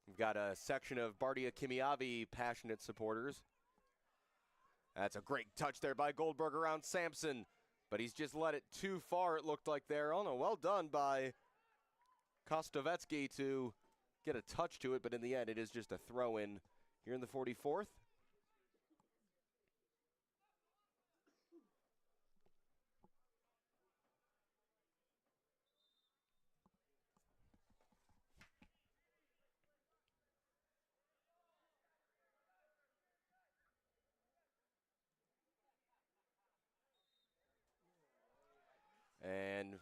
We've got a section of Bardia Kimiavi passionate supporters. That's a great touch there by Goldberg around Sampson, but he's just let it too far, it looked like there. Oh no, well done by Kostovetsky to get a touch to it, but in the end it is just a throw-in here in the 44th. And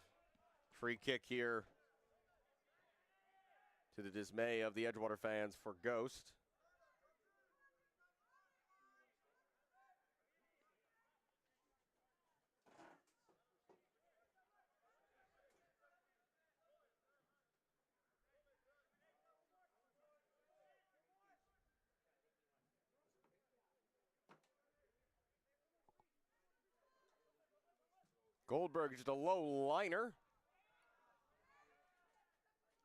free kick here to the dismay of the Edgewater fans for Ghost. Goldberg, just a low liner.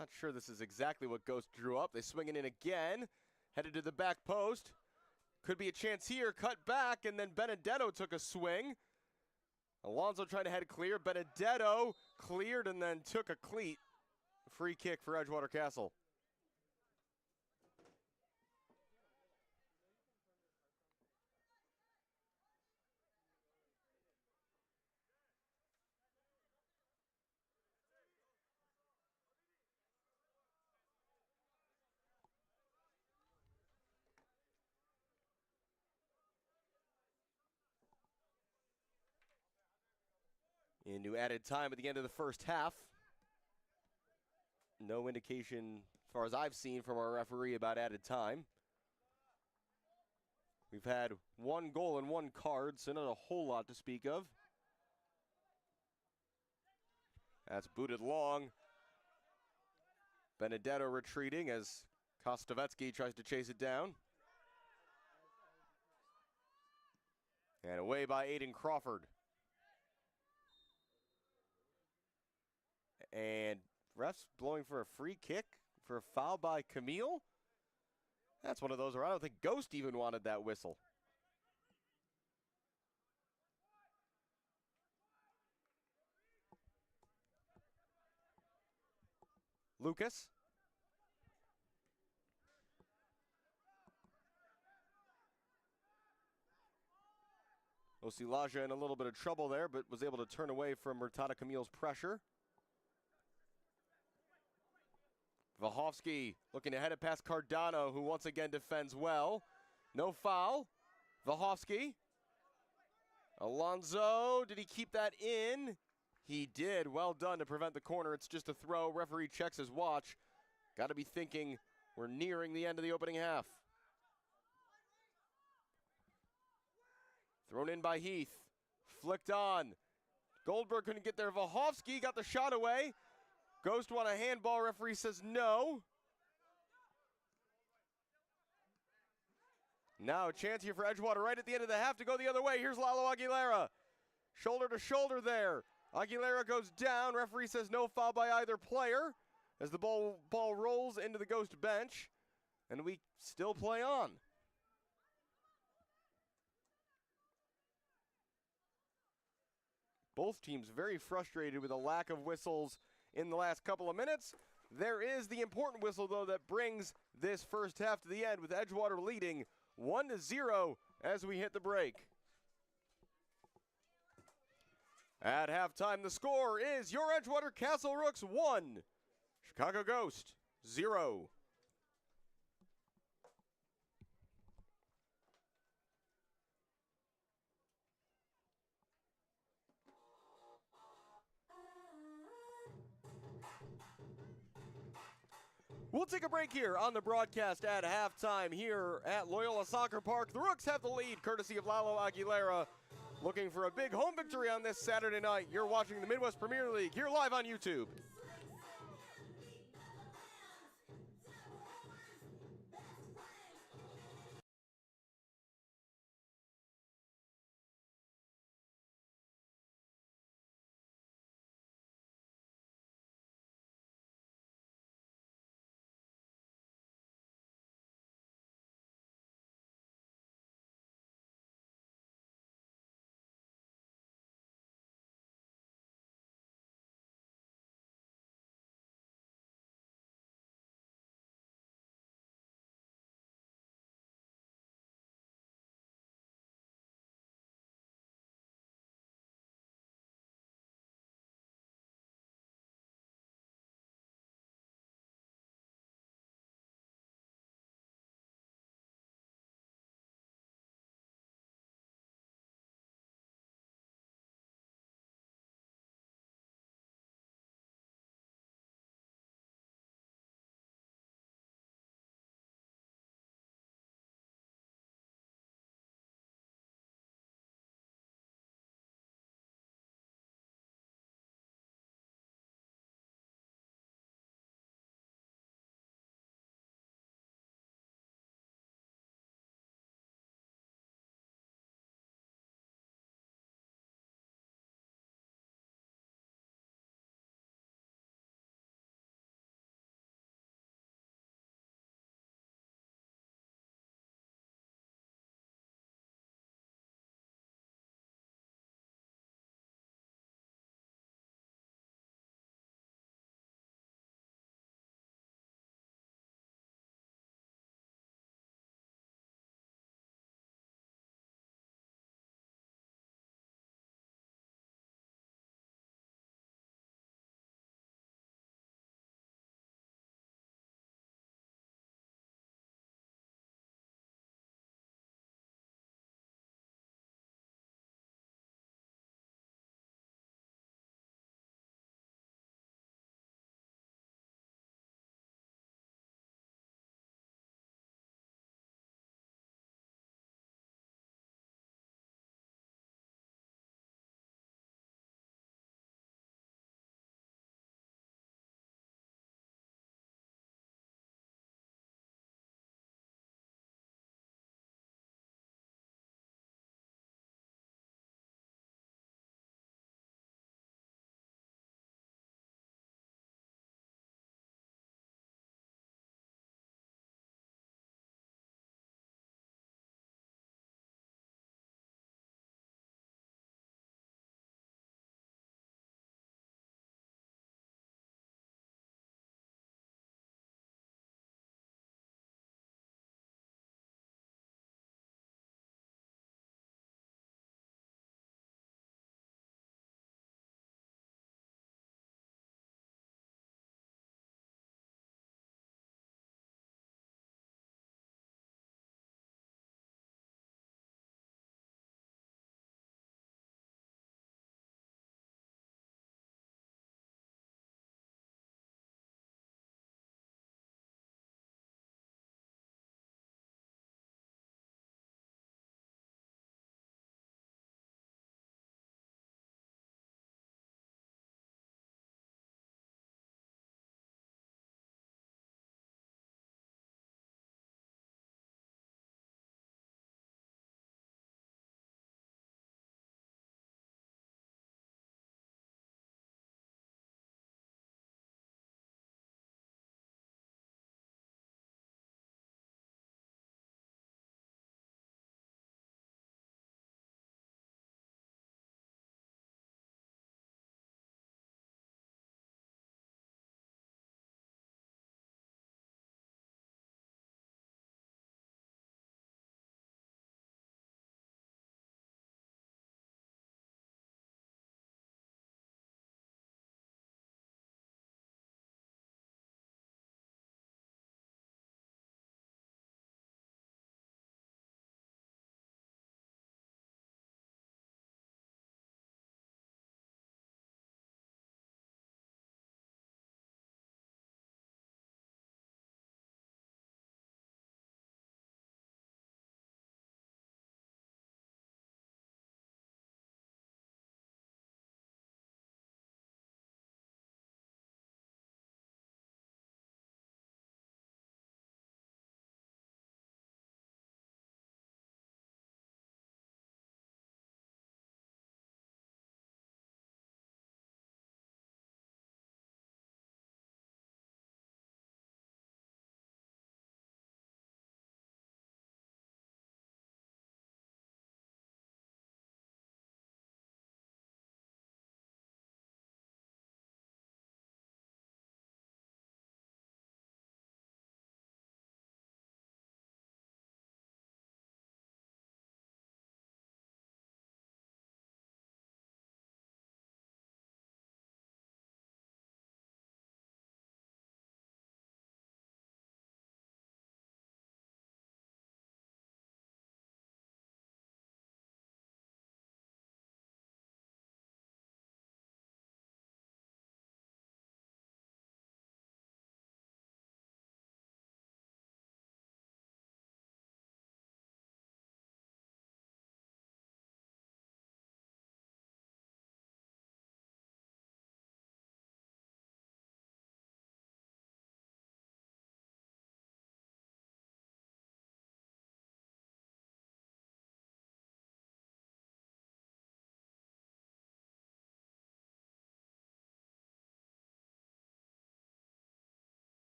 Not sure this is exactly what Ghost drew up. They swing it in again. Headed to the back post. Could be a chance here. Cut back, and then Benedetto took a swing. Alonso trying to head clear. Benedetto cleared and then took a cleat. Free kick for Edgewater Castle. Into added time at the end of the first half. No indication, as far as I've seen from our referee, about added time. We've had one goal and one card, so not a whole lot to speak of. That's booted long. Benedetto retreating as Kostovetsky tries to chase it down. And away by Aiden Crawford. And refs blowing for a free kick for a foul by Camille. That's one of those where I don't think Ghost even wanted that whistle. Lucas. Osilaja in a little bit of trouble there, but was able to turn away from Murtada Camille's pressure. Vahovsky looking to head it past Cardano, who once again defends well. No foul. Vahovsky. Alonzo, did he keep that in? He did. Well done to prevent the corner. It's just a throw. Referee checks his watch. Got to be thinking we're nearing the end of the opening half. Thrown in by Heath. Flicked on. Goldberg couldn't get there. Vahovsky got the shot away. Ghost want a handball. Referee says no. Now a chance here for Edgewater right at the end of the half to go the other way. Here's Lalo Aguilera. Shoulder to shoulder there. Aguilera goes down. Referee says no foul by either player as the ball rolls into the Ghost bench. And we still play on. Both teams very frustrated with a lack of whistles in the last couple of minutes. There is the important whistle, though, that brings this first half to the end with Edgewater leading 1-0 as we hit the break. At halftime, the score is your Edgewater Castle Rooks 1, Chicago Ghost 0. We'll take a break here on the broadcast at halftime here at Loyola Soccer Park. The Rooks have the lead, courtesy of Lalo Aguilera. Looking for a big home victory on this Saturday night. You're watching the Midwest Premier League here live on YouTube.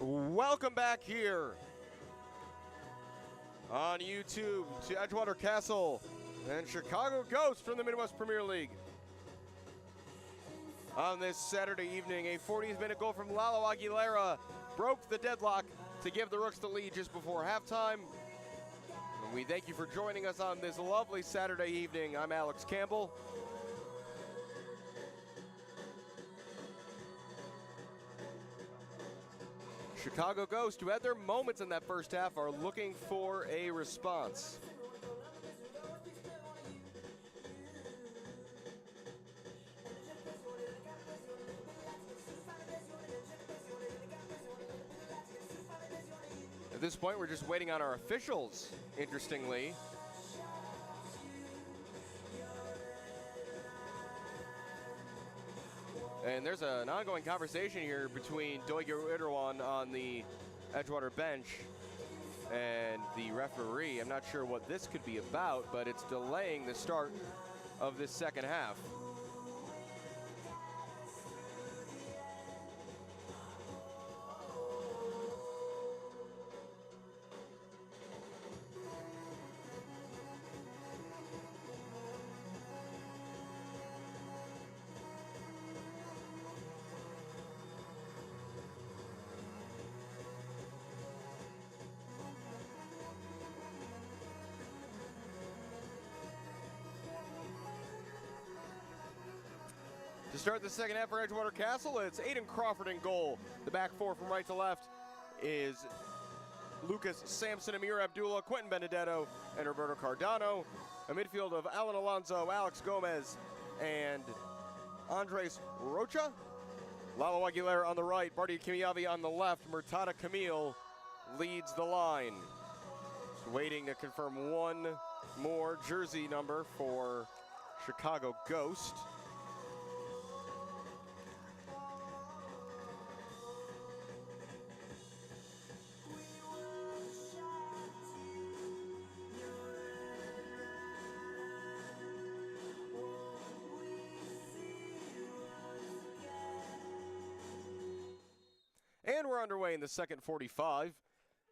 Welcome back here on YouTube to Edgewater Castle and Chicago Ghost from the Midwest Premier League. On this Saturday evening, a 40th minute goal from Lalo Aguilera broke the deadlock to give the Rooks the lead just before halftime. And we thank you for joining us on this lovely Saturday evening. I'm Alex Campbell. Chicago Ghost, who had their moments in that first half, are looking for a response. At this point, we're just waiting on our officials, interestingly. And there's an ongoing conversation here between Doige Erdogan on the Edgewater bench and the referee. I'm not sure what this could be about, but it's delaying the start of this second half. To start the second half for Edgewater Castle, it's Aiden Crawford in goal. The back four from right to left is Lucas Sampson, Amir Abdullah, Quentin Benedetto, and Roberto Cardano. A midfield of Alan Alonso, Alex Gomez, and Andres Rocha. Lalo Aguilera on the right, Bardia Kimiavi on the left, Murtada Camille leads the line. Just waiting to confirm one more jersey number for Chicago Ghost. And we're underway in the second 45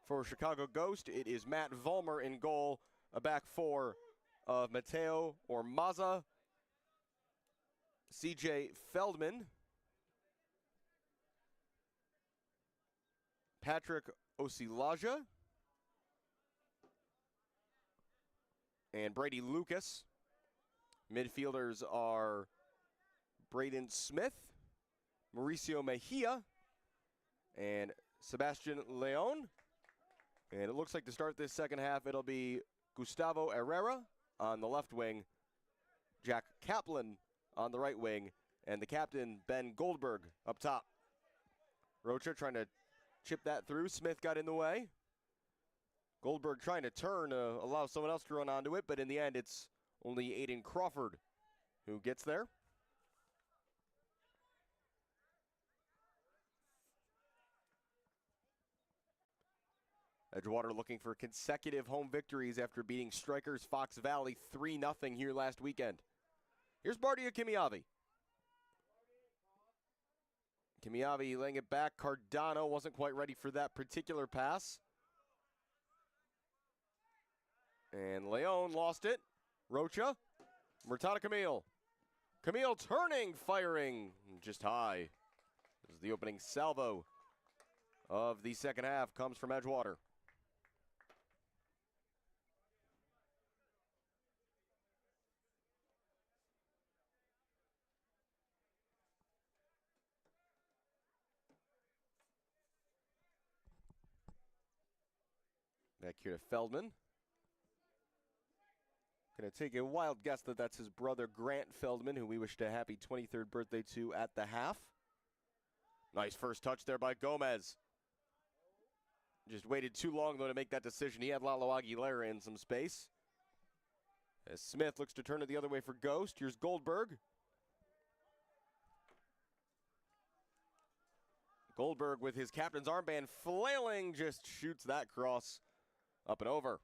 for Chicago Ghost. It is Matt Vollmer in goal, a back four of Mateo Ormaza, CJ Feldman, Patrick Osilaja, and Brady Lucas. Midfielders are Braden Smith, Mauricio Mejia, and Sebastian Leon. And it looks like to start this second half, it'll be Gustavo Herrera on the left wing, Jack Kaplan on the right wing, and the captain, Ben Goldberg, up top. Rocha trying to chip that through. Smith got in the way. Goldberg trying to turn, allow someone else to run onto it, but in the end, it's only Aiden Crawford who gets there. Edgewater looking for consecutive home victories after beating strikers Fox Valley 3-0 here last weekend. Here's Bardia Kimiavi. Kimiavi laying it back. Cardano wasn't quite ready for that particular pass. And Leon lost it. Rocha. Murtada Camille. Camille turning, firing, just high. This is the opening salvo of the second half comes from Edgewater. Back here to Feldman. Gonna take a wild guess that that's his brother Grant Feldman, who we wished a happy 23rd birthday to at the half. Nice first touch there by Gomez. Just waited too long, though, to make that decision. He had Lalo Aguilera in some space. As Smith looks to turn it the other way for Ghost. Here's Goldberg. Goldberg with his captain's armband flailing, just shoots that cross up and over.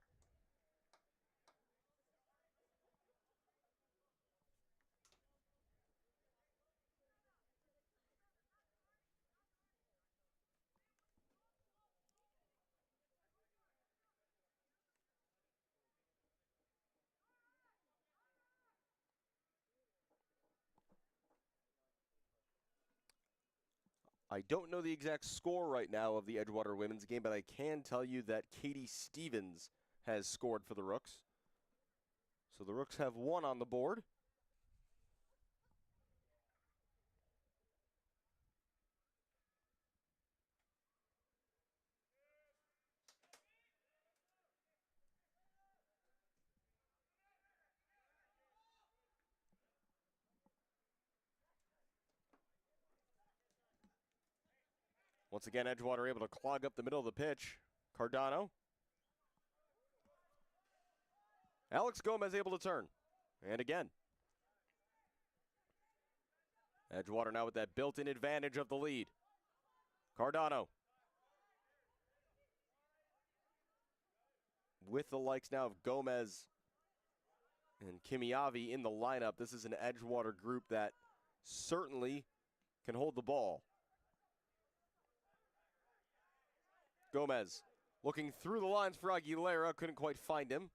I don't know the exact score right now of the Edgewater women's game, but I can tell you that Katie Stevens has scored for the Rooks. So the Rooks have 1 on the board. Once again, Edgewater able to clog up the middle of the pitch. Cardano. Alex Gomez able to turn. And again. Edgewater now with that built-in advantage of the lead. Cardano. With the likes now of Gomez and Kimiavi in the lineup, this is an Edgewater group that certainly can hold the ball. Gomez looking through the lines for Aguilera, couldn't quite find him.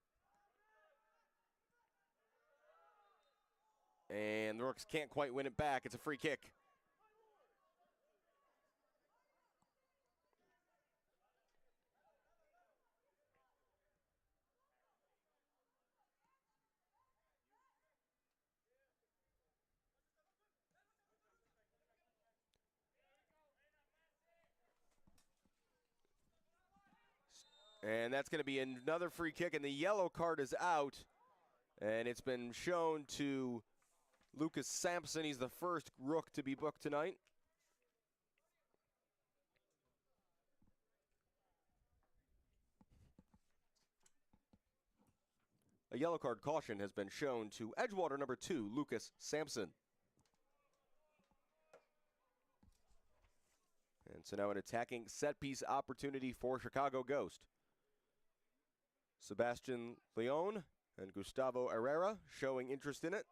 And the Rooks can't quite win it back. It's a free kick. And that's going to be another free kick, and the yellow card is out. And it's been shown to Lucas Sampson. He's the first Rook to be booked tonight. A yellow card caution has been shown to Edgewater number 2, Lucas Sampson. And so now an attacking set-piece opportunity for Chicago Ghost. Sebastian Leon and Gustavo Herrera showing interest in it.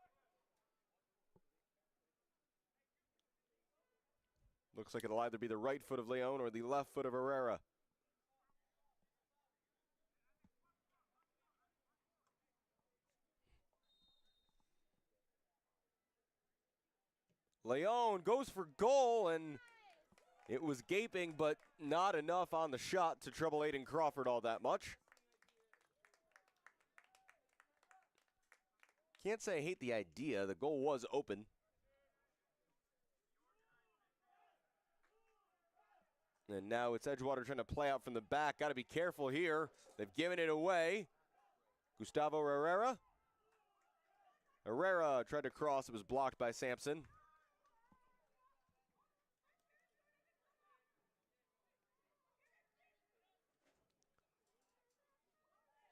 Looks like it'll either be the right foot of Leon or the left foot of Herrera. Leon goes for goal, and it was gaping, but not enough on the shot to trouble Aiden Crawford all that much. Can't say I hate the idea. The goal was open. And now it's Edgewater trying to play out from the back. Got to be careful here. They've given it away. Gustavo Herrera. Herrera tried to cross. It was blocked by Sampson.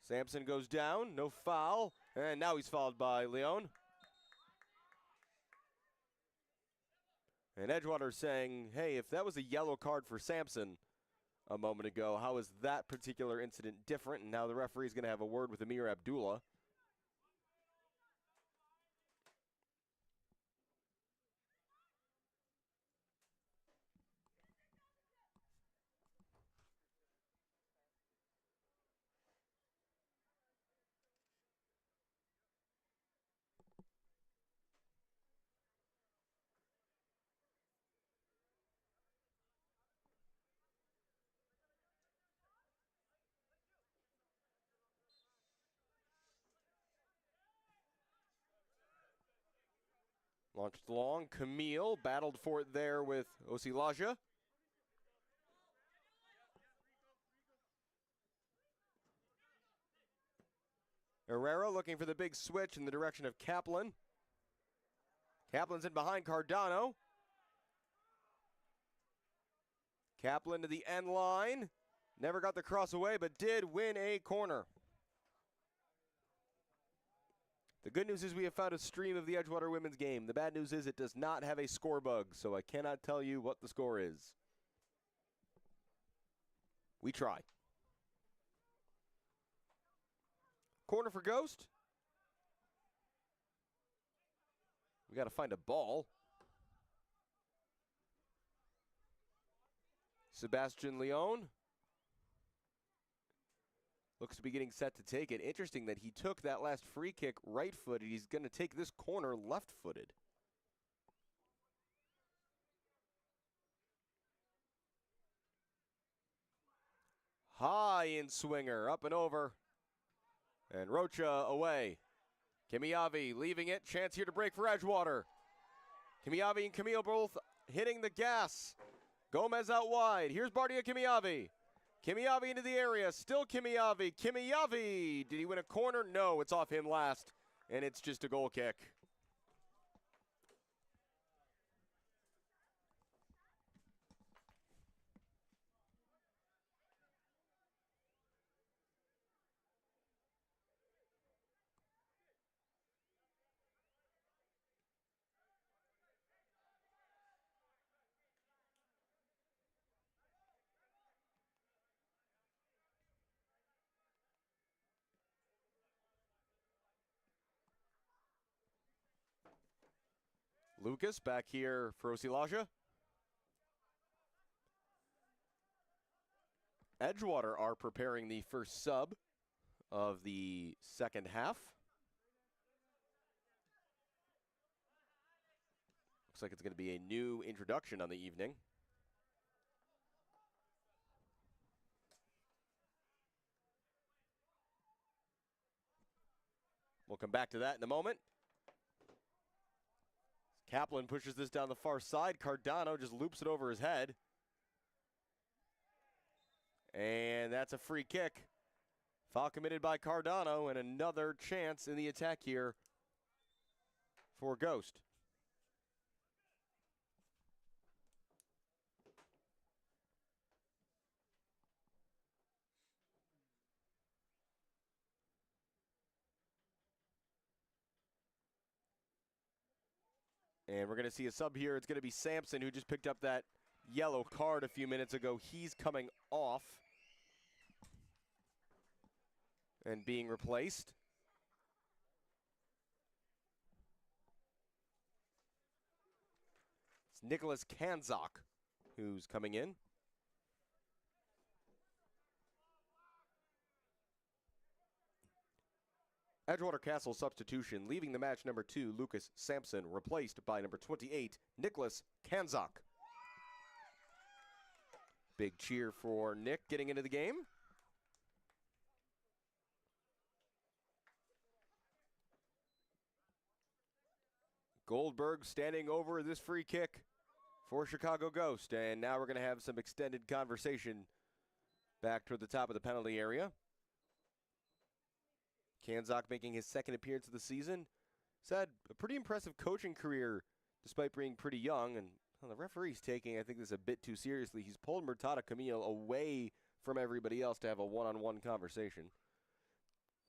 Sampson goes down. No foul. And now he's fouled by Leon. And Edgewater saying, hey, if that was a yellow card for Sampson a moment ago, how is that particular incident different? And now the referee is going to have a word with Amir Abdullah. Launched long. Camille battled for it there with Osilaja. Herrera looking for the big switch in the direction of Kaplan. Kaplan's in behind Cardano. Kaplan to the end line. Never got the cross away, but did win a corner. The good news is we have found a stream of the Edgewater women's game. The bad news is it does not have a score bug, so I cannot tell you what the score is. We try. Corner for Ghost. We got to find a ball. Sebastian Leon looks to be getting set to take it. Interesting that he took that last free kick right-footed. He's going to take this corner left-footed. High in swinger, up and over. And Rocha away. Kimiavi leaving it. Chance here to break for Edgewater. Kimiavi and Camille both hitting the gas. Gomez out wide. Here's Bardia Kimiavi. Kimiavi into the area. Still Kimiavi. Kimiavi! Did he win a corner? No, it's off him last. And it's just a goal kick. Lucas back here for Osilaja. Edgewater are preparing the first sub of the second half. Looks like it's going to be a new introduction on the evening. We'll come back to that in a moment. Kaplan pushes this down the far side. Cardano just loops it over his head. And that's a free kick. Foul committed by Cardano, and another chance in the attack here for Ghost. And we're going to see a sub here. It's going to be Sampson, who just picked up that yellow card a few minutes ago. He's coming off and being replaced. It's Nicholas Kanzak who's coming in. Edgewater Castle substitution, leaving the match number 2, Lucas Sampson, replaced by number 28, Nicholas Kanzak. Big cheer for Nick getting into the game. Goldberg standing over this free kick for Chicago Ghost. And now we're going to have some extended conversation back toward the top of the penalty area. Kanzak making his second appearance of the season. He's had a pretty impressive coaching career despite being pretty young. And well, the referee's taking, I think, this a bit too seriously. He's pulled Murtada Camille away from everybody else to have a one-on-one conversation.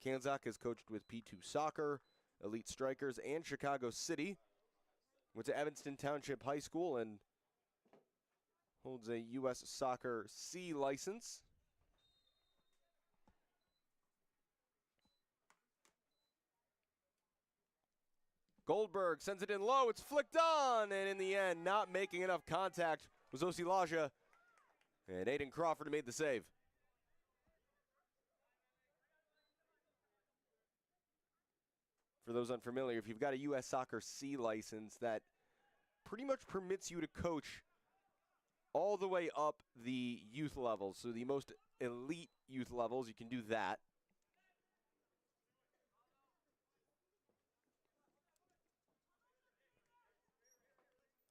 Kanzak has coached with P2 Soccer, Elite Strikers, and Chicago City. Went to Evanston Township High School and holds a U.S. Soccer C license. Goldberg sends it in low. It's flicked on, and in the end, not making enough contact was Osilaja. And Aiden Crawford made the save. For those unfamiliar, if you've got a U.S. Soccer C license, that pretty much permits you to coach all the way up the youth levels. So the most elite youth levels, you can do that.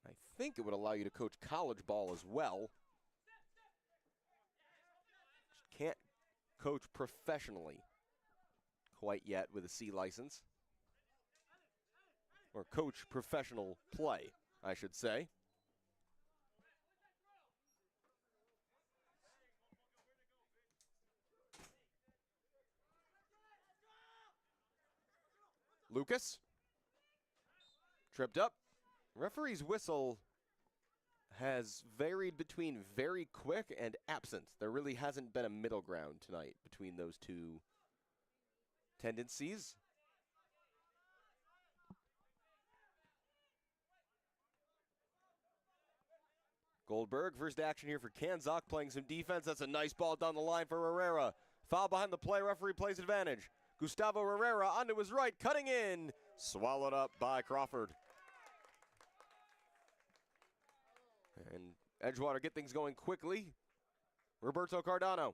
I think it would allow you to coach college ball as well. Just can't coach professionally quite yet with a C license. Or coach professional play, I should say. Lucas. Tripped up. Referee's whistle has varied between very quick and absent. There really hasn't been a middle ground tonight between those two tendencies. Goldberg, first action here for Kanzak, playing some defense. That's a nice ball down the line for Herrera. Foul behind the play, referee plays advantage. Gustavo Herrera onto his right, cutting in. Swallowed up by Crawford. And Edgewater get things going quickly. Roberto Cardano.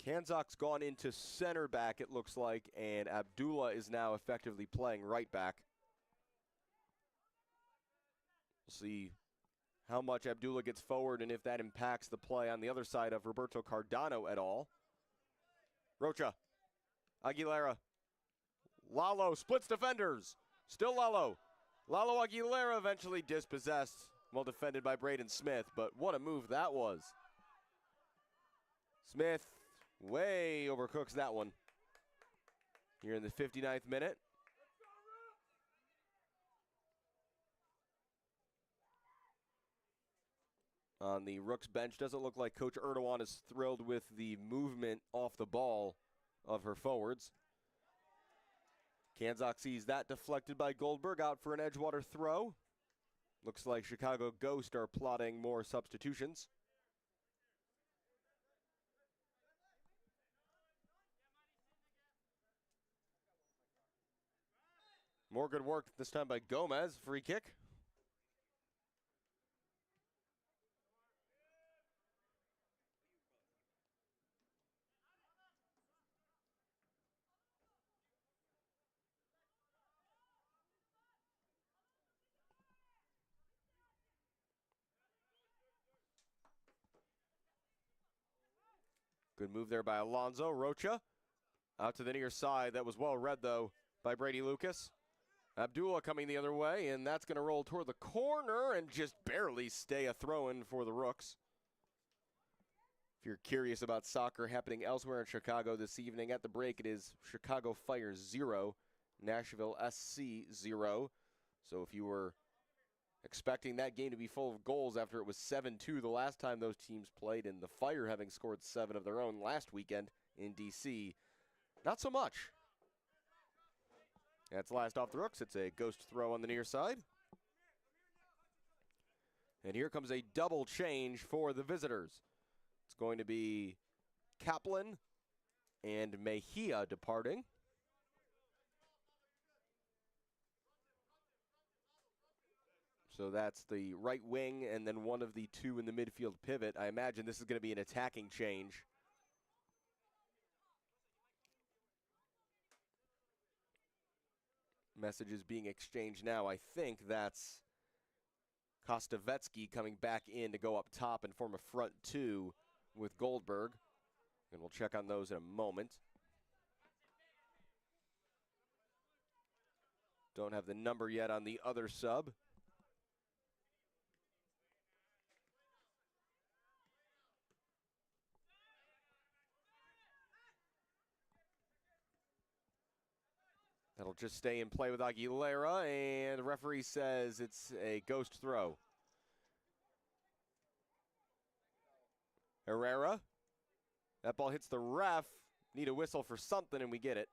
Kanzak's gone into center back, it looks like, and Abdullah is now effectively playing right back. We'll see how much Abdullah gets forward and if that impacts the play on the other side of Roberto Cardano at all. Rocha, Aguilera, Lalo splits defenders. Still Lalo. Lalo Aguilera eventually dispossessed. Well defended by Braden Smith, but what a move that was. Smith way overcooks that one. Here in the 59th minute. On the Rooks bench, doesn't look like Coach Erdogan is thrilled with the movement off the ball of her forwards. Kanzak sees that deflected by Goldberg, out for an Edgewater throw. Looks like Chicago Ghost are plotting more substitutions. More good work this time by Gomez. Free kick. Good move there by Alonso. Rocha out to the near side. That was well read, though, by Brady Lucas. Abdullah coming the other way, and that's going to roll toward the corner and just barely stay a throw-in for the Rooks. If you're curious about soccer happening elsewhere in Chicago this evening, at the break it is Chicago Fire 0, Nashville SC 0. So if you were expecting that game to be full of goals after it was 7-2 the last time those teams played, and the Fire having scored 7 of their own last weekend in D.C., not so much. That's last off the Rooks. It's a Ghost throw on the near side. And here comes a double change for the visitors. It's going to be Kaplan and Mejia departing. So that's the right wing and then one of the two in the midfield pivot. I imagine this is going to be an attacking change. Messages being exchanged now. I think that's Kostavetsky coming back in to go up top and form a front two with Goldberg. And we'll check on those in a moment. Don't have the number yet on the other sub. That'll just stay in play with Aguilera, and the referee says it's a Ghost throw. Herrera. That ball hits the ref. Need a whistle for something, and we get it.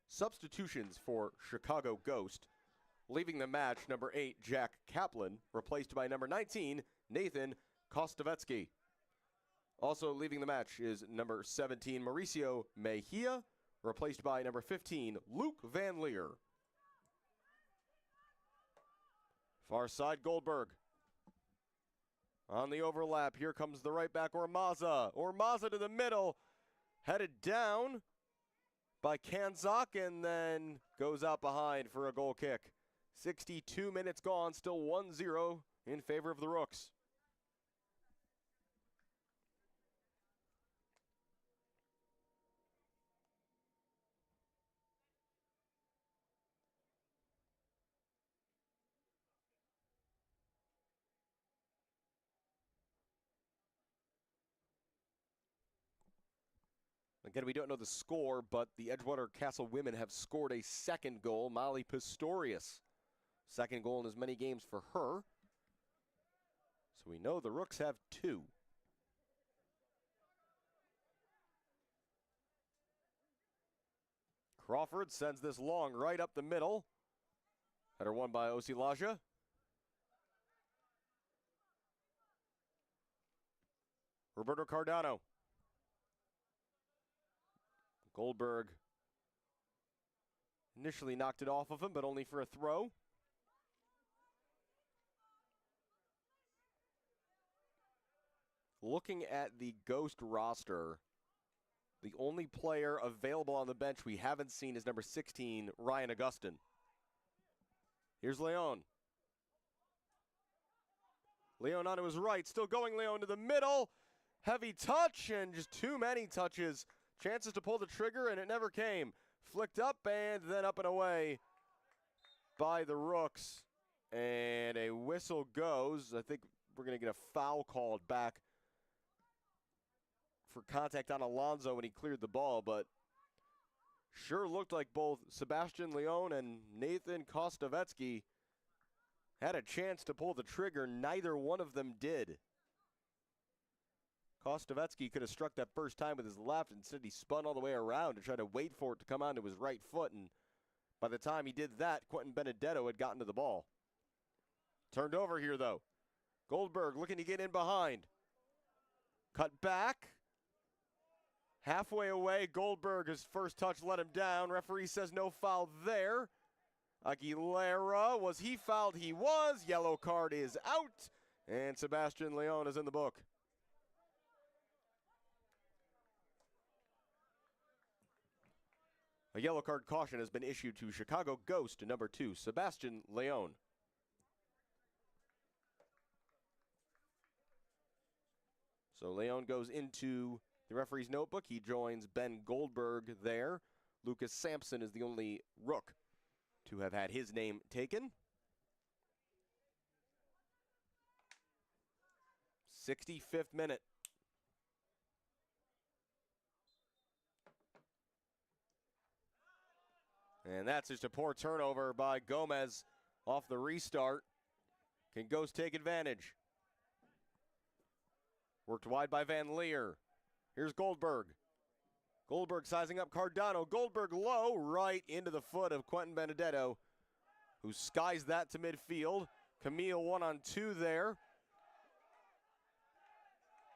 Substitutions for Chicago Ghost. Leaving the match, number 8, Jack Kaplan, replaced by number 19, Nathan Kostavetsky. Also leaving the match is number 17, Mauricio Mejia, replaced by number 15, Luke Van Leer. Far side, Goldberg. On the overlap, here comes the right back, Ormaza. Ormaza to the middle, headed down by Kanzak, and then goes out behind for a goal kick. 62 minutes gone, still 1-0 in favor of the Rooks. Again, we don't know the score, but the Edgewater Castle women have scored a second goal. Molly Pistorius. Second goal in as many games for her. So we know the Rooks have 2. Crawford sends this long right up the middle. Header won by Osilaja. Roberto Cardano. Goldberg Initially knocked it off of him, but only for a throw. Looking at the Ghost roster, the only player available on the bench we haven't seen is number 16, Ryan Augustin. Here's Leon. Leon on to his right, still going Leon to the middle. Heavy touch and just too many touches. Chances to pull the trigger and it never came. Flicked up and then up and away by the Rooks. And a whistle goes. I think we're going to get a foul called back for contact on Alonso when he cleared the ball, but sure looked like both Sebastian Leon and Nathan Kostovetsky had a chance to pull the trigger. Neither one of them did. Kostovetsky could have struck that first time with his left. Instead, he spun all the way around to try to wait for it to come onto his right foot, and by the time he did that, Quentin Benedetto had gotten to the ball. Turned over here, though. Goldberg looking to get in behind. Cut back. Halfway away, Goldberg, his first touch let him down. Referee says no foul there. Aguilera, was he fouled? He was. Yellow card is out. And Sebastian Leon is in the book. A yellow card caution has been issued to Chicago Ghost, number 2, Sebastian Leon. So Leon goes into the referee's notebook. He joins Ben Goldberg there. Lucas Sampson is the only Rook to have had his name taken. 65th minute. And that's just a poor turnover by Gomez off the restart. Can Ghost take advantage? Worked wide by Van Leer. Here's Goldberg. Goldberg sizing up Cardano. Goldberg low, right into the foot of Quentin Benedetto, who skies that to midfield. Camille 1-on-2 there.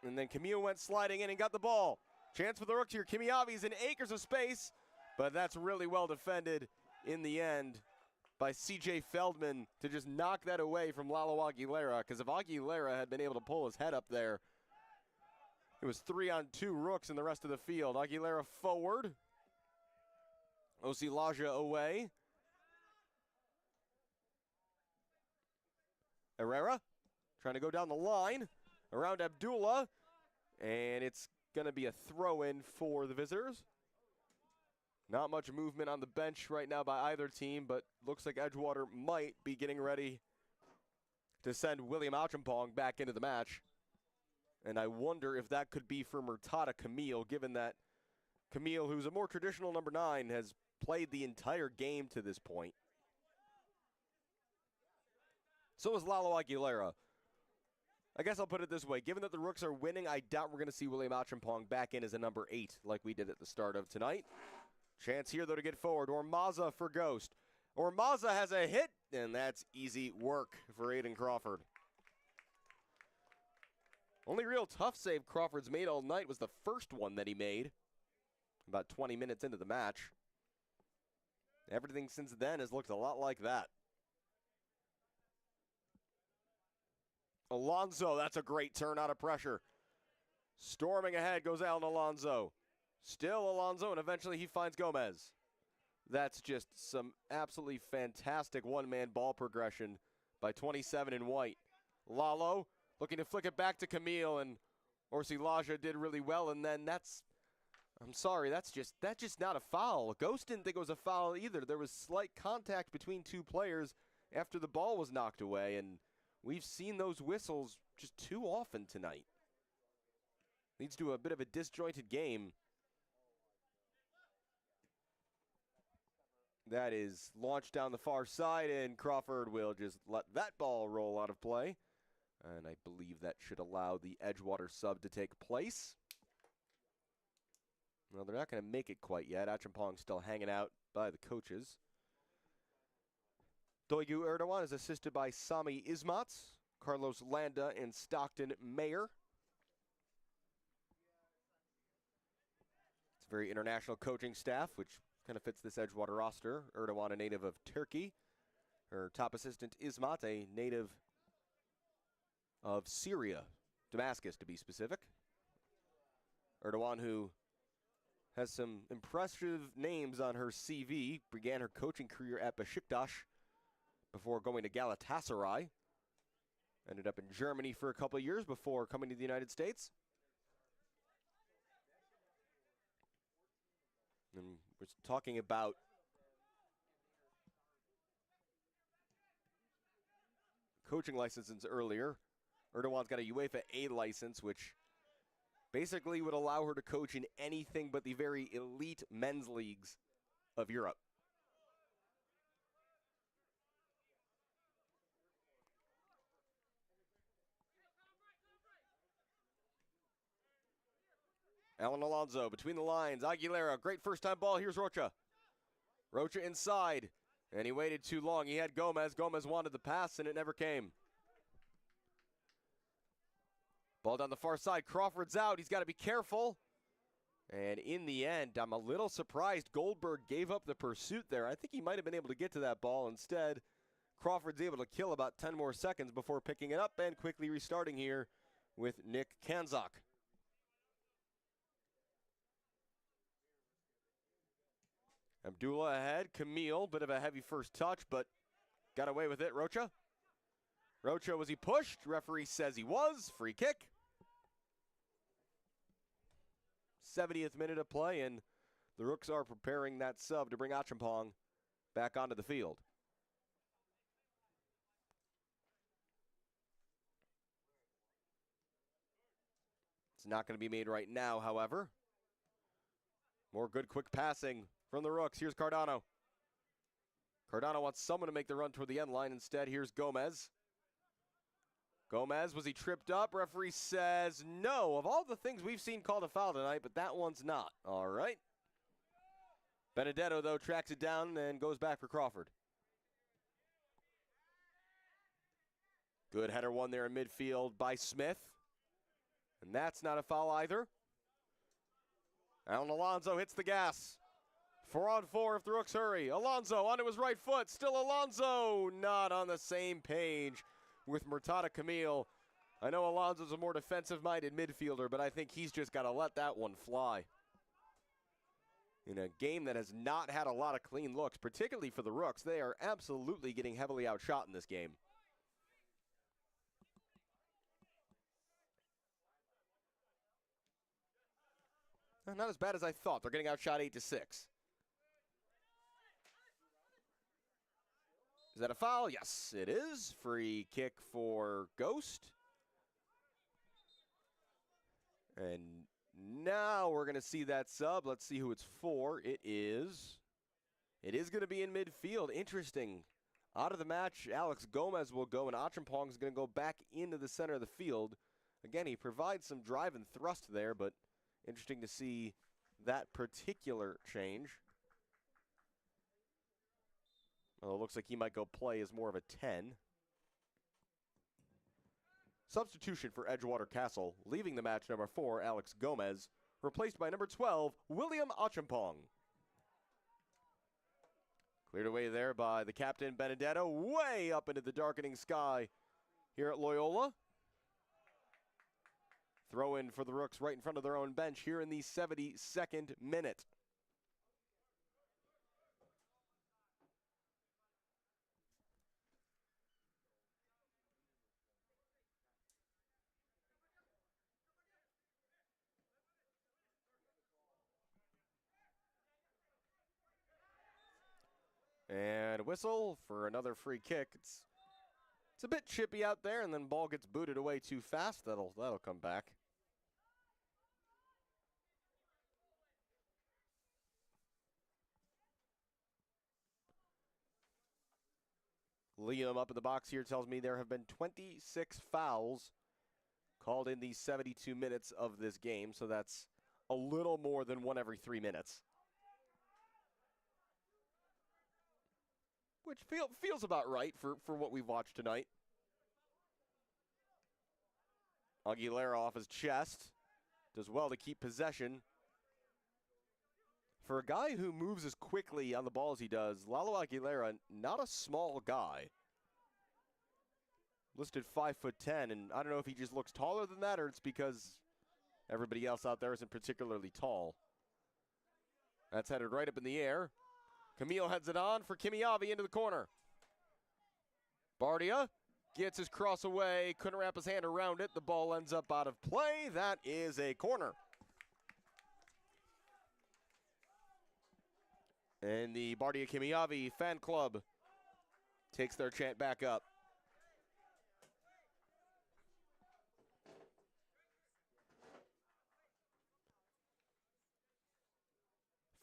And then Camille went sliding in and got the ball. Chance for the Rooks here. Kimiavi's in acres of space, but that's really well defended in the end by C.J. Feldman to just knock that away from Lalo Aguilera, because if Aguilera had been able to pull his head up there, it was 3-on-2 Rooks in the rest of the field. Aguilera forward. Laja away. Herrera trying to go down the line around Abdullah. And it's going to be a throw-in for the visitors. Not much movement on the bench right now by either team, but looks like Edgewater might be getting ready to send William Auchimpong back into the match. And I wonder if that could be for Murtada Camille, given that Camille, who's a more traditional number 9, has played the entire game to this point. So is Lalo Aguilera. I guess I'll put it this way. Given that the Rooks are winning, I doubt we're going to see William Auchimpong back in as a number 8 like we did at the start of tonight. Chance here, though, to get forward. Ormaza for Ghost. Ormaza has a hit, and that's easy work for Aiden Crawford. Only real tough save Crawford's made all night was the first one that he made about 20 minutes into the match. Everything since then has looked a lot like that. Alonso, that's a great turn out of pressure. Storming ahead goes Alan Alonso. Still Alonso, and eventually he finds Gomez. That's just some absolutely fantastic one-man ball progression by 27 in white. Lalo looking to flick it back to Camille, and Laja did really well, and then I'm sorry, that's just not a foul. Ghost didn't think it was a foul either. There was slight contact between two players after the ball was knocked away, and we've seen those whistles just too often tonight. Leads to a bit of a disjointed game. That is launched down the far side, and Crawford will just let that ball roll out of play. And I believe that should allow the Edgewater sub to take place. Well, they're not going to make it quite yet. Auchimpong still hanging out by the coaches. Doigu Erdogan is assisted by Sami Ismats, Carlos Landa, and Stockton Mayer. It's a very international coaching staff, which Kind of fits this Edgewater roster. Erdogan, a native of Turkey. Her top assistant, Ismat, a native of Syria, Damascus to be specific. Erdogan, who has some impressive names on her CV, began her coaching career at Besiktas before going to Galatasaray. Ended up in Germany for a couple of years before coming to the United States. And we're talking about coaching licenses earlier. Erdogan's got a UEFA A license, which basically would allow her to coach in anything but the very elite men's leagues of Europe. Alan Alonso between the lines. Aguilera, great first-time ball. Here's Rocha. Rocha inside, and he waited too long. He had Gomez. Gomez wanted the pass, and it never came. Ball down the far side. Crawford's out. He's got to be careful. And in the end, I'm a little surprised Goldberg gave up the pursuit there. I think he might have been able to get to that ball. Instead, Crawford's able to kill about 10 more seconds before picking it up and quickly restarting here with Nick Kanzak. Abdullah ahead. Camille, bit of a heavy first touch, but got away with it. Rocha. Rocha, was he pushed? Referee says he was. Free kick. 70th minute of play, and the Rooks are preparing that sub to bring Achampong back onto the field. It's not going to be made right now, however. More good, quick passing from the Rooks. Here's Cardano. Cardano wants someone to make the run toward the end line. Instead, here's Gomez. Gomez, was he tripped up? Referee says no. Of all the things we've seen called a foul tonight, but that one's not. All right. Benedetto, though, tracks it down and goes back for Crawford. Good header one there in midfield by Smith. And that's not a foul either. Alan Alonso hits the gas. 4-on-4 if the Rooks hurry. Alonso onto his right foot. Still Alonso. Not on the same page with Murtada Camille. I know Alonso's a more defensive-minded midfielder, but I think he's just got to let that one fly. In a game that has not had a lot of clean looks, particularly for the Rooks, they are absolutely getting heavily outshot in this game. Not as bad as I thought. They're getting outshot 8-6. Is that a foul? Yes, it is. Free kick for Ghost. And now we're going to see that sub. Let's see who it's for. It is going to be in midfield. Interesting. Out of the match, Alex Gomez will go, and Achampong is going to go back into the center of the field. Again, he provides some drive and thrust there, but interesting to see that particular change. Well, it looks like he might go play as more of a 10. Substitution for Edgewater Castle, leaving the match number 4, Alex Gomez, replaced by number 12, William Achampong. Cleared away there by the captain, Benedetto, way up into the darkening sky here at Loyola. Throw in for the Rooks right in front of their own bench here in the 72nd minute. And whistle for another free kick. It's a bit chippy out there, and then ball gets booted away too fast. That'll come back. Liam up in the box here tells me there have been 26 fouls called in these 72 minutes of this game, so that's a little more than one every 3 minutes. Which feels about right for what we've watched tonight. Aguilera off his chest. Does well to keep possession. For a guy who moves as quickly on the ball as he does, Lalo Aguilera, not a small guy. Listed 5'10", and I don't know if he just looks taller than that or it's because everybody else out there isn't particularly tall. That's headed right up in the air. Camille heads it on for Kimiavi into the corner. Bardia gets his cross away, couldn't wrap his hand around it. The ball ends up out of play. That is a corner. And the Bardia Kimiavi fan club takes their chant back up.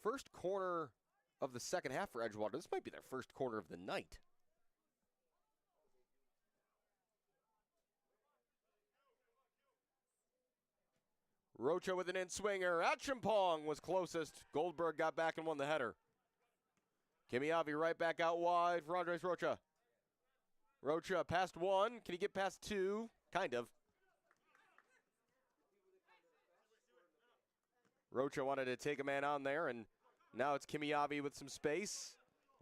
First corner of the second half for Edgewater. This might be their first corner of the night. Rocha with an in-swinger. Achimpong was closest. Goldberg got back and won the header. Kimiavi right back out wide for Andres Rocha. Rocha past one. Can he get past two? Kind of. Rocha wanted to take a man on there, and now it's Kimiavi with some space.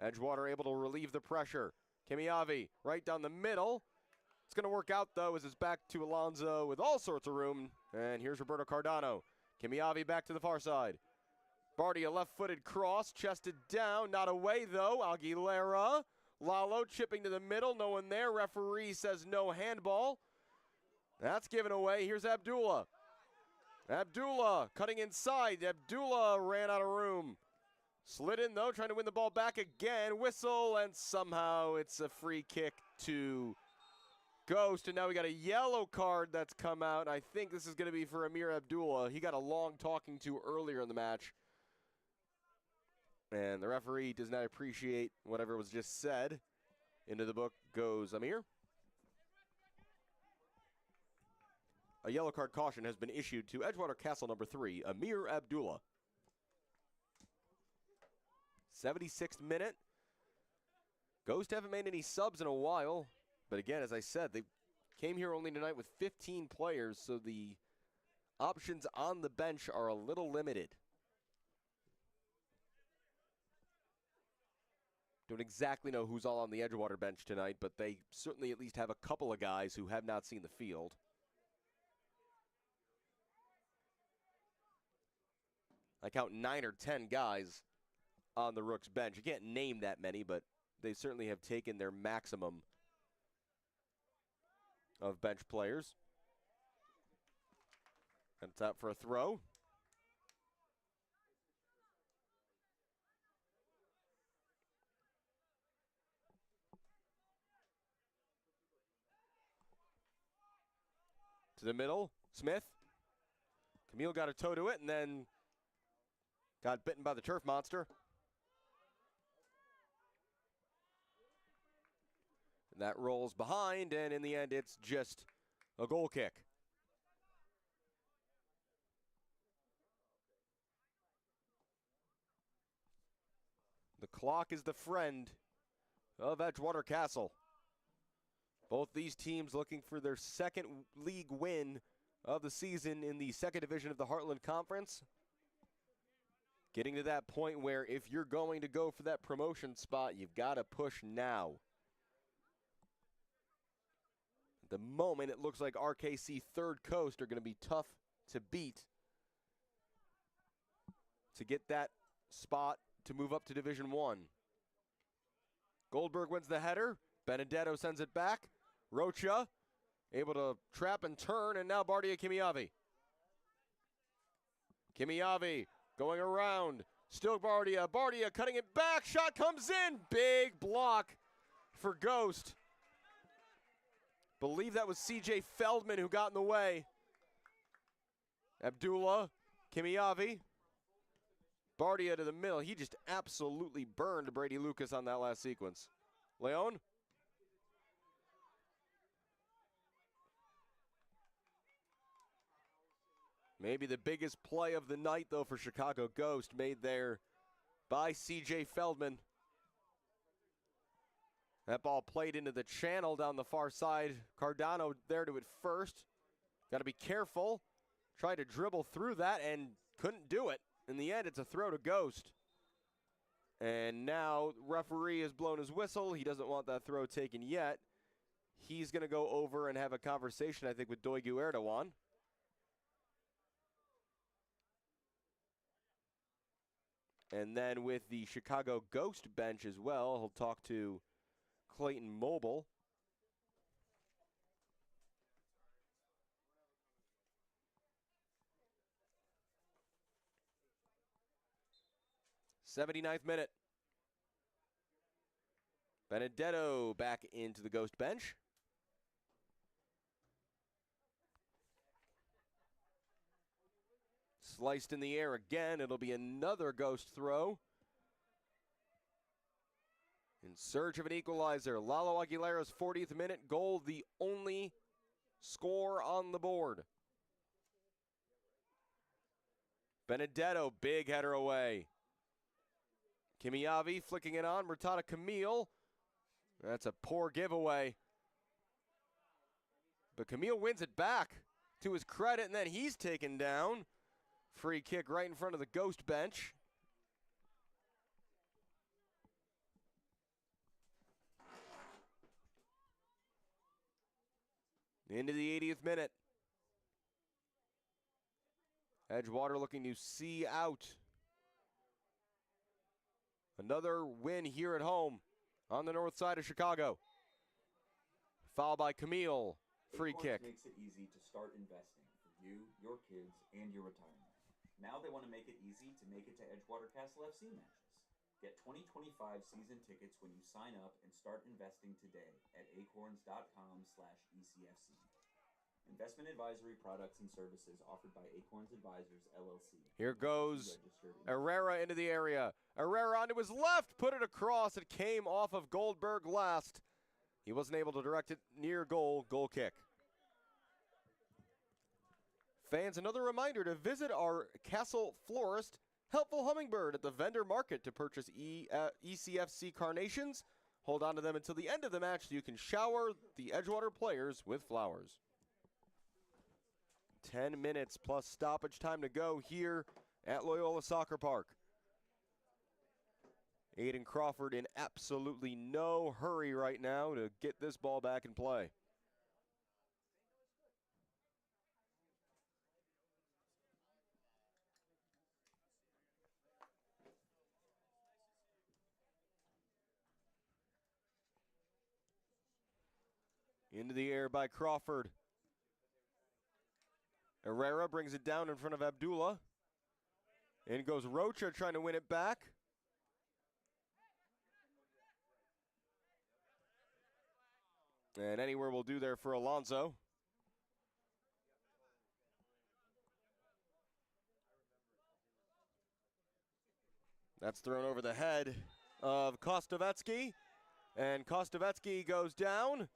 Edgewater able to relieve the pressure. Kimiavi right down the middle. It's going to work out, though, as it's back to Alonso with all sorts of room. And here's Roberto Cardano. Kimiavi back to the far side. Bardia left-footed cross, chested down, not away, though. Aguilera. Lalo chipping to the middle, no one there. Referee says no handball. That's given away. Here's Abdullah. Abdullah cutting inside. Abdullah ran out of room. Slid in, though, trying to win the ball back again. Whistle, and somehow it's a free kick to Ghost. And now we got a yellow card that's come out. I think this is going to be for Amir Abdullah. He got a long talking to earlier in the match. And the referee does not appreciate whatever was just said. Into the book goes Amir. A yellow card caution has been issued to Edgewater Castle number 3, Amir Abdullah. 76th minute. Ghost haven't made any subs in a while. But again, as I said, they came here only tonight with 15 players, so the options on the bench are a little limited. Don't exactly know who's all on the Edgewater bench tonight, but they certainly at least have a couple of guys who have not seen the field. I count 9 or 10 guys on the Rooks bench. You can't name that many, but they certainly have taken their maximum of bench players. And it's out for a throw. To the middle, Smith. Camille got a toe to it and then got bitten by the turf monster. And that rolls behind, and in the end, it's just a goal kick. The clock is the friend of Edgewater Castle. Both these teams looking for their second league win of the season in the second division of the Heartland Conference. Getting to that point where if you're going to go for that promotion spot, you've got to push now. At the moment, it looks like RKC Third Coast are going to be tough to beat to get that spot to move up to Division 1. Goldberg wins the header. Benedetto sends it back. Rocha able to trap and turn, and now Bardia Kimiavi. Kimiavi going around. Still Bardia. Bardia cutting it back. Shot comes in. Big block for Ghost. Believe that was CJ Feldman who got in the way. Abdullah, Kimiavi. Bardia to the middle. He just absolutely burned Brady Lucas on that last sequence. Leon. Maybe the biggest play of the night, though, for Chicago Ghost, made there by CJ Feldman. That ball played into the channel down the far side. Cardano there to it first. Got to be careful. Tried to dribble through that and couldn't do it. in the end, it's a throw to Ghost. And now referee has blown his whistle. He doesn't want that throw taken yet. He's going to go over and have a conversation, I think, with Doigu Erdogan. And then with the Chicago Ghost bench as well, he'll talk to Clayton Mobile. '79th minute. Benedetto back into the Ghost bench. Sliced in the air again. It'll be another Ghost throw. In search of an equalizer. Lalo Aguilera's 40th minute goal, the only score on the board. Benedetto, big header away. Kimiavi flicking it on. Murtada Camille. That's a poor giveaway. But Camille wins it back to his credit, and then he's taken down. Free kick right in front of the Ghost bench. Into the 80th minute. Edgewater looking to see out. Another win here at home on the north side of Chicago. Foul by Camille. Free kick. Makes it easy to start investing for you, your kids, and your retirement. Now they want to make it easy to make it to Edgewater Castle FC matches. Get 2025 season tickets when you sign up and start investing today at acorns.com/ECFC. Investment advisory products and services offered by Acorns Advisors, LLC. Here goes Herrera into the area. Herrera onto his left, put it across. It came off of Goldberg last. He wasn't able to direct it near goal. Goal kick. Fans, another reminder to visit our Castle Florist, Helpful Hummingbird, at the vendor market to purchase ECFC carnations. Hold on to them until the end of the match so you can shower the Edgewater players with flowers. 10 minutes plus stoppage time to go here at Loyola Soccer Park. Aiden Crawford in absolutely no hurry right now to get this ball back in play. Into the air by Crawford. Herrera brings it down in front of Abdullah. In goes Rocha trying to win it back. And anywhere will do there for Alonso. That's thrown over the head of Kostovetsky. And Kostovetsky goes down.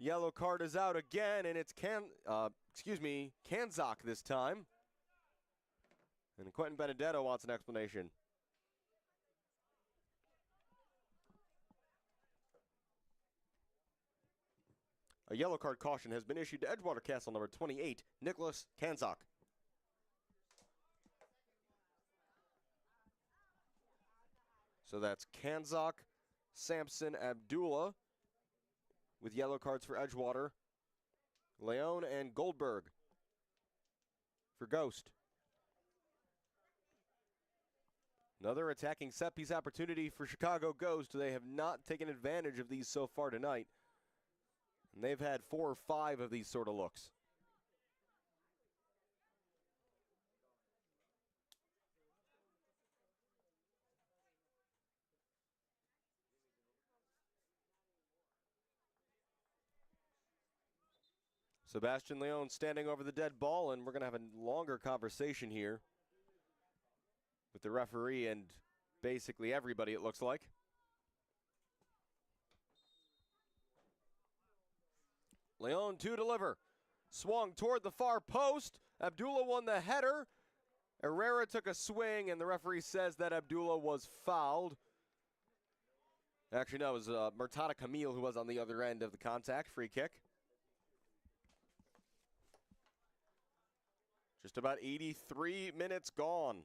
Yellow card is out again, and it's Kanzak this time. And Quentin Benedetto wants an explanation. A yellow card caution has been issued to Edgewater Castle number 28, Nicholas Kanzak. So that's Kanzak, Sampson, Abdullah, with yellow cards for Edgewater. Leone and Goldberg for Ghost. Another attacking set-piece opportunity for Chicago Ghost. They have not taken advantage of these so far tonight. And they've had 4 or 5 of these sort of looks. Sebastian Leone standing over the dead ball, and we're going to have a longer conversation here with the referee and basically everybody, it looks like. Leone to deliver. Swung toward the far post. Abdullah won the header. Herrera took a swing, and the referee says that Abdullah was fouled. Actually, no, it was Murtada Camille who was on the other end of the contact. Free kick. Just about 83 minutes gone.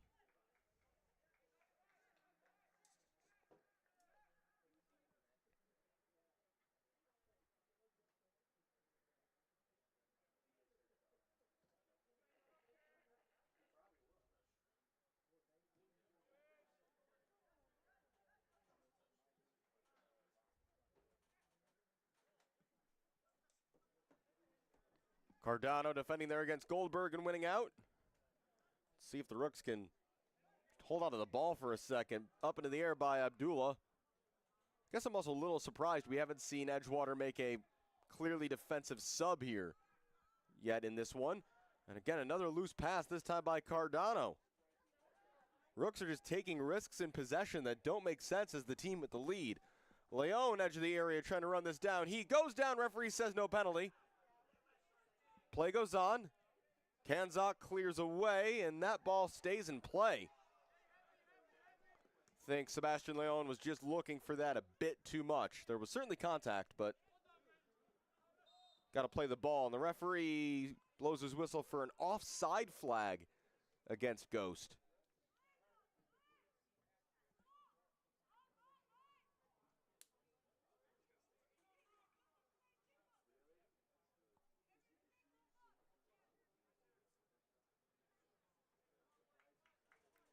Cardano defending there against Goldberg and winning out. Let's see if the Rooks can hold on to the ball for a second. Up into the air by Abdullah. Guess I'm also a little surprised we haven't seen Edgewater make a clearly defensive sub here yet in this one. And again, another loose pass, this time by Cardano. Rooks are just taking risks in possession that don't make sense as the team with the lead. Leon, edge of the area, trying to run this down. He goes down, referee says no penalty. Play goes on. Kanzak clears away, and that ball stays in play. I think Sebastian Leon was just looking for that a bit too much. There was certainly contact, but got to play the ball. And the referee blows his whistle for an offside flag against Ghost.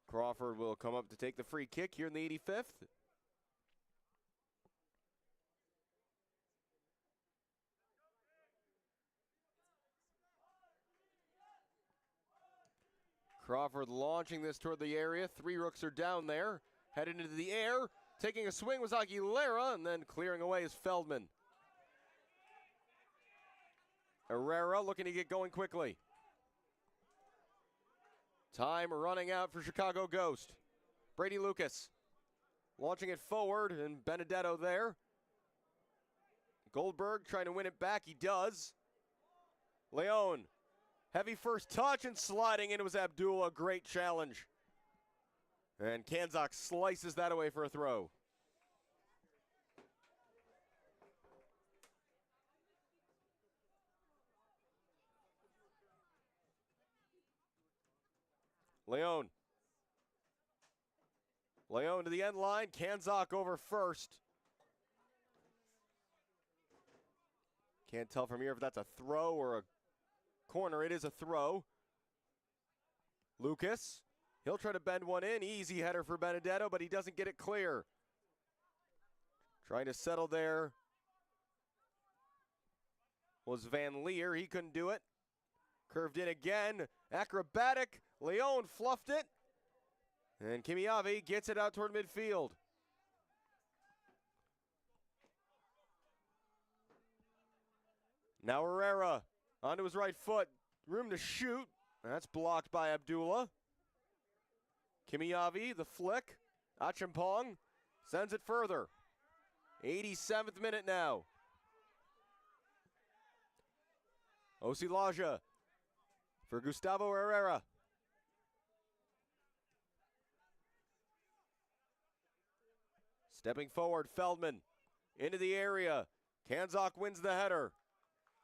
Crawford will come up to take the free kick here in the 85th. Crawford launching this toward the area. 3 Rooks are down there. Headed into the air. Taking a swing was Aguilera, and then clearing away is Feldman. Herrera looking to get going quickly. Time running out for Chicago Ghost. Brady Lucas launching it forward, and Benedetto there. Goldberg trying to win it back. He does. Leon, heavy first touch, and sliding in was Abdullah. Great challenge. And Kanzak slices that away for a throw. Leon to the end line. Kanzak over first. Can't tell from here if that's a throw or a corner. It is a throw. Lucas, he'll try to bend one in. Easy header for Benedetto, but he doesn't get it clear. Trying to settle there was Van Leer. He couldn't do it. Curved in again. Acrobatic. Leon fluffed it. And Kimiavi gets it out toward midfield. Now Herrera onto his right foot. Room to shoot. That's blocked by Abdullah. Kimiavi, the flick. Achimpong sends it further. 87th minute now. Osilaja for Gustavo Herrera. Stepping forward, Feldman into the area. Kanzak wins the header.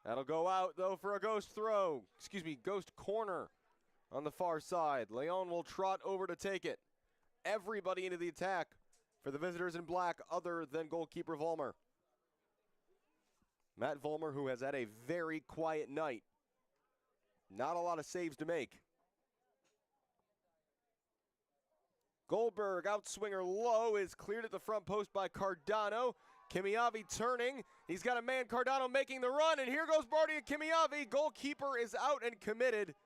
That'll go out, though, for a Ghost throw. Ghost corner on the far side. Leon will trot over to take it. Everybody into the attack for the visitors in black other than goalkeeper Vollmer. Matt Vollmer, who has had a very quiet night. Not a lot of saves to make. Goldberg, outswinger low, is cleared at the front post by Cardano. Kimiavi turning. He's got a man, Cardano making the run, and here goes Bardia Kimiavi. Goalkeeper is out and committed.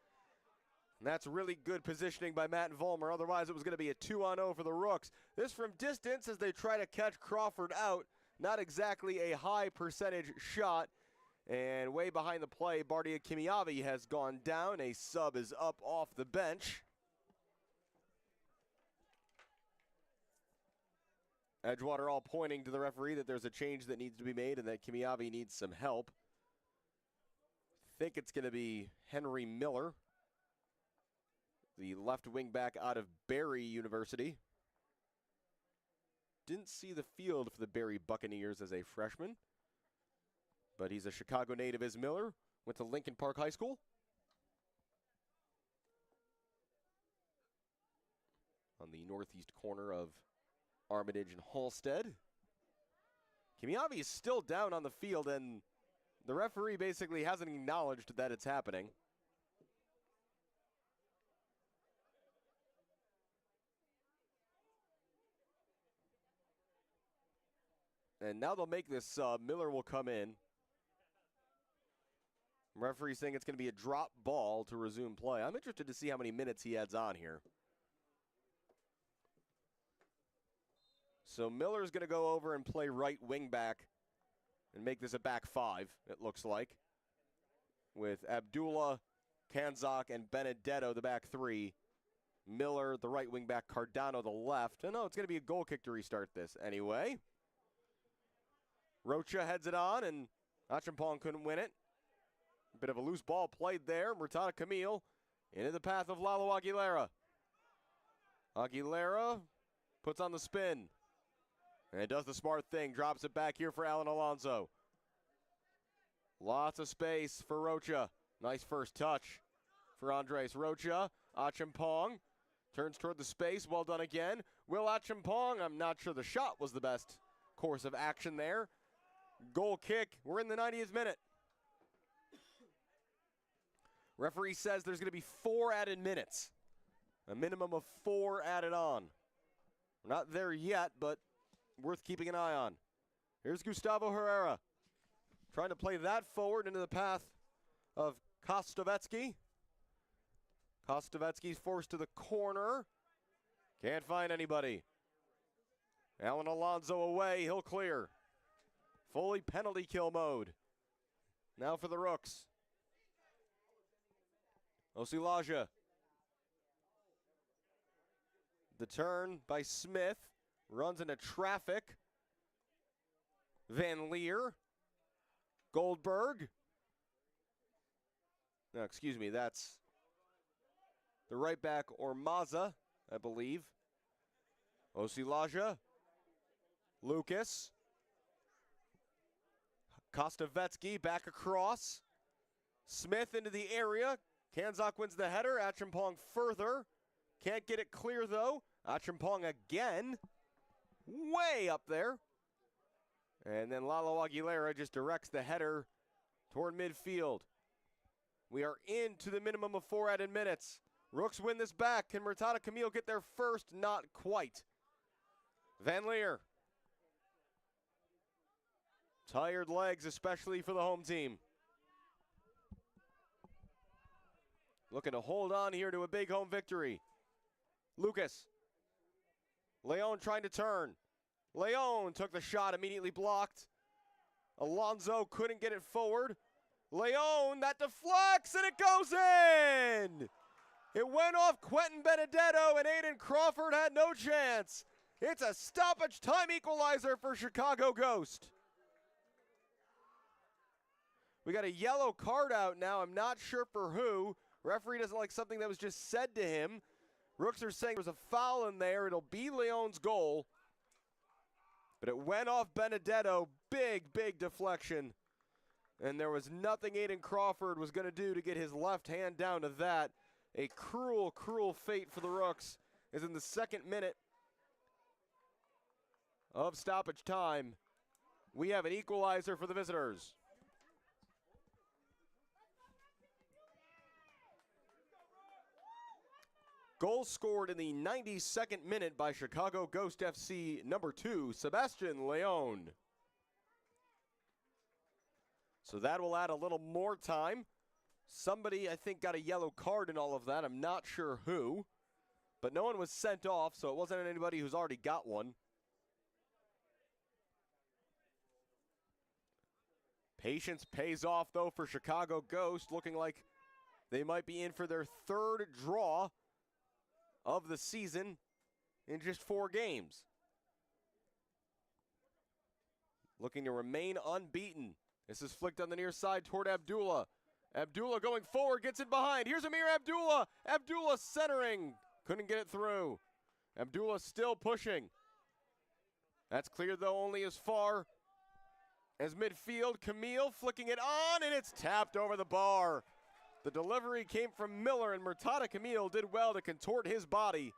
And that's really good positioning by Matt Vollmer. Otherwise, it was going to be a 2-on-0 for the Rooks. This from distance as they try to catch Crawford out. Not exactly a high percentage shot. And way behind the play, Bardia Kimiavi has gone down. A sub is up off the bench. Edgewater all pointing to the referee that there's a change that needs to be made and that Kimiavi needs some help. I think it's going to be Henry Miller, the left wing back out of Barry University. Didn't see the field for the Barry Buccaneers as a freshman, but he's a Chicago native as Miller. Went to Lincoln Park High School. On the northeast corner of Armitage and Halstead. Kimiavi is still down on the field, and the referee basically hasn't acknowledged that it's happening. And now they'll make this sub. Miller will come in. Referee saying it's going to be a drop ball to resume play. I'm interested to see how many minutes he adds on here. So Miller's going to go over and play right wing back and make this a back five, it looks like, with Abdullah, Kanzak, and Benedetto, the back three. Miller, the right wing back, Cardano, the left. Oh, no, it's going to be a goal kick to restart this anyway. Rocha heads it on, and Achampong couldn't win it. A bit of a loose ball played there. Murtada Camille into the path of Lalo Aguilera. Aguilera puts on the spin. And does the smart thing, drops it back here for Alan Alonso. Lots of space for Rocha. Nice first touch for Andres Rocha. Achampong turns toward the space, well done again. Will Achampong, I'm not sure the shot was the best course of action there. Goal kick, we're in the 90th minute. Referee says there's gonna be 4 added minutes. A minimum of 4 added on. We're not there yet, but worth keeping an eye on. Here's Gustavo Herrera. Trying to play that forward into the path of Kostovetsky. Kostovetsky's forced to the corner. Can't find anybody. Alan Alonso away, he'll clear. Fully penalty kill mode. Now for the Rooks. Osilaja. The turn by Smith. Runs into traffic. Van Leer. Goldberg. No, excuse me, that's the right back Ormaza, I believe. Osilaja. Lucas. Kostovetsky back across. Smith into the area. Kanzak wins the header. Achampong further. Can't get it clear though. Achampong again. Way up there. And then Lalo Aguilera just directs the header toward midfield. We are into the minimum of 4 added minutes. Rooks win this back. Can Murtada Camille get there first? Not quite. Van Leer. Tired legs, especially for the home team. Looking to hold on here to a big home victory. Lucas. Leon trying to turn. Leon took the shot, immediately blocked. Alonso couldn't get it forward. Leon, that deflects, and it goes in! It went off Quentin Benedetto, and Aiden Crawford had no chance. It's a stoppage time equalizer for Chicago Ghost. We got a yellow card out now. I'm not sure for who. Referee doesn't like something that was just said to him. Rooks are saying there's a foul in there. It'll be Leon's goal. But it went off Benedetto. Big, big deflection. And there was nothing Aiden Crawford was going to do to get his left hand down to that. A cruel, cruel fate for the Rooks is in the 2nd minute of stoppage time. We have an equalizer for the visitors. Goal scored in the 92nd minute by Chicago Ghost FC number 2, Sebastian Leon. So that will add a little more time. Somebody, I think, got a yellow card in all of that. I'm not sure who. But no one was sent off, so it wasn't anybody who's already got one. Patience pays off, though, for Chicago Ghost, looking like they might be in for their 3rd draw of the season in just 4 games. Looking to remain unbeaten. This is flicked on the near side toward Abdullah. Abdullah going forward, gets it behind. Here's Amir Abdullah. Abdullah centering. Couldn't get it through. Abdullah still pushing. That's cleared, though, only as far as midfield. Camille flicking it on, and it's tapped over the bar. The delivery came from Miller, and Murtada Camille did well to contort his body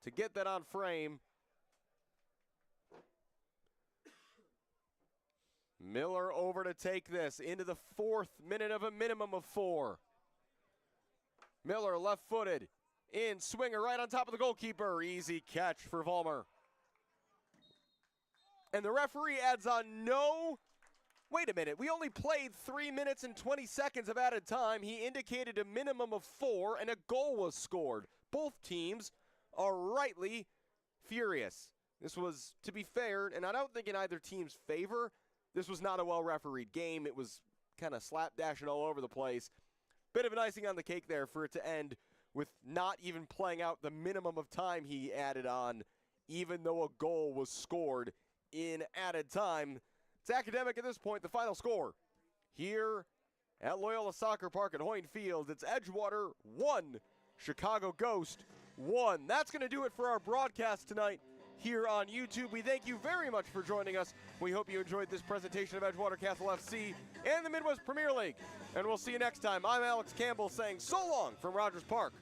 to get that on frame. Miller over to take this into the 4th minute of a minimum of 4. Miller left-footed, in, swinger right on top of the goalkeeper. Easy catch for Vollmer. And the referee adds on no wait a minute, we only played 3 minutes and 20 seconds of added time. He indicated a minimum of 4, and a goal was scored. Both teams are rightly furious. This was, to be fair, and I don't think in either team's favor, this was not a well-refereed game. It was kind of slapdashing all over the place. Bit of an icing on the cake there for it to end with not even playing out the minimum of time he added on, even though a goal was scored in added time. It's academic at this point. The final score here at Loyola Soccer Park at Hoyne Field. It's Edgewater 1, Chicago Ghost 1. That's going to do it for our broadcast tonight here on YouTube. We thank you very much for joining us. We hope you enjoyed this presentation of Edgewater Castle FC and the Midwest Premier League. And we'll see you next time. I'm Alex Campbell saying so long from Rogers Park.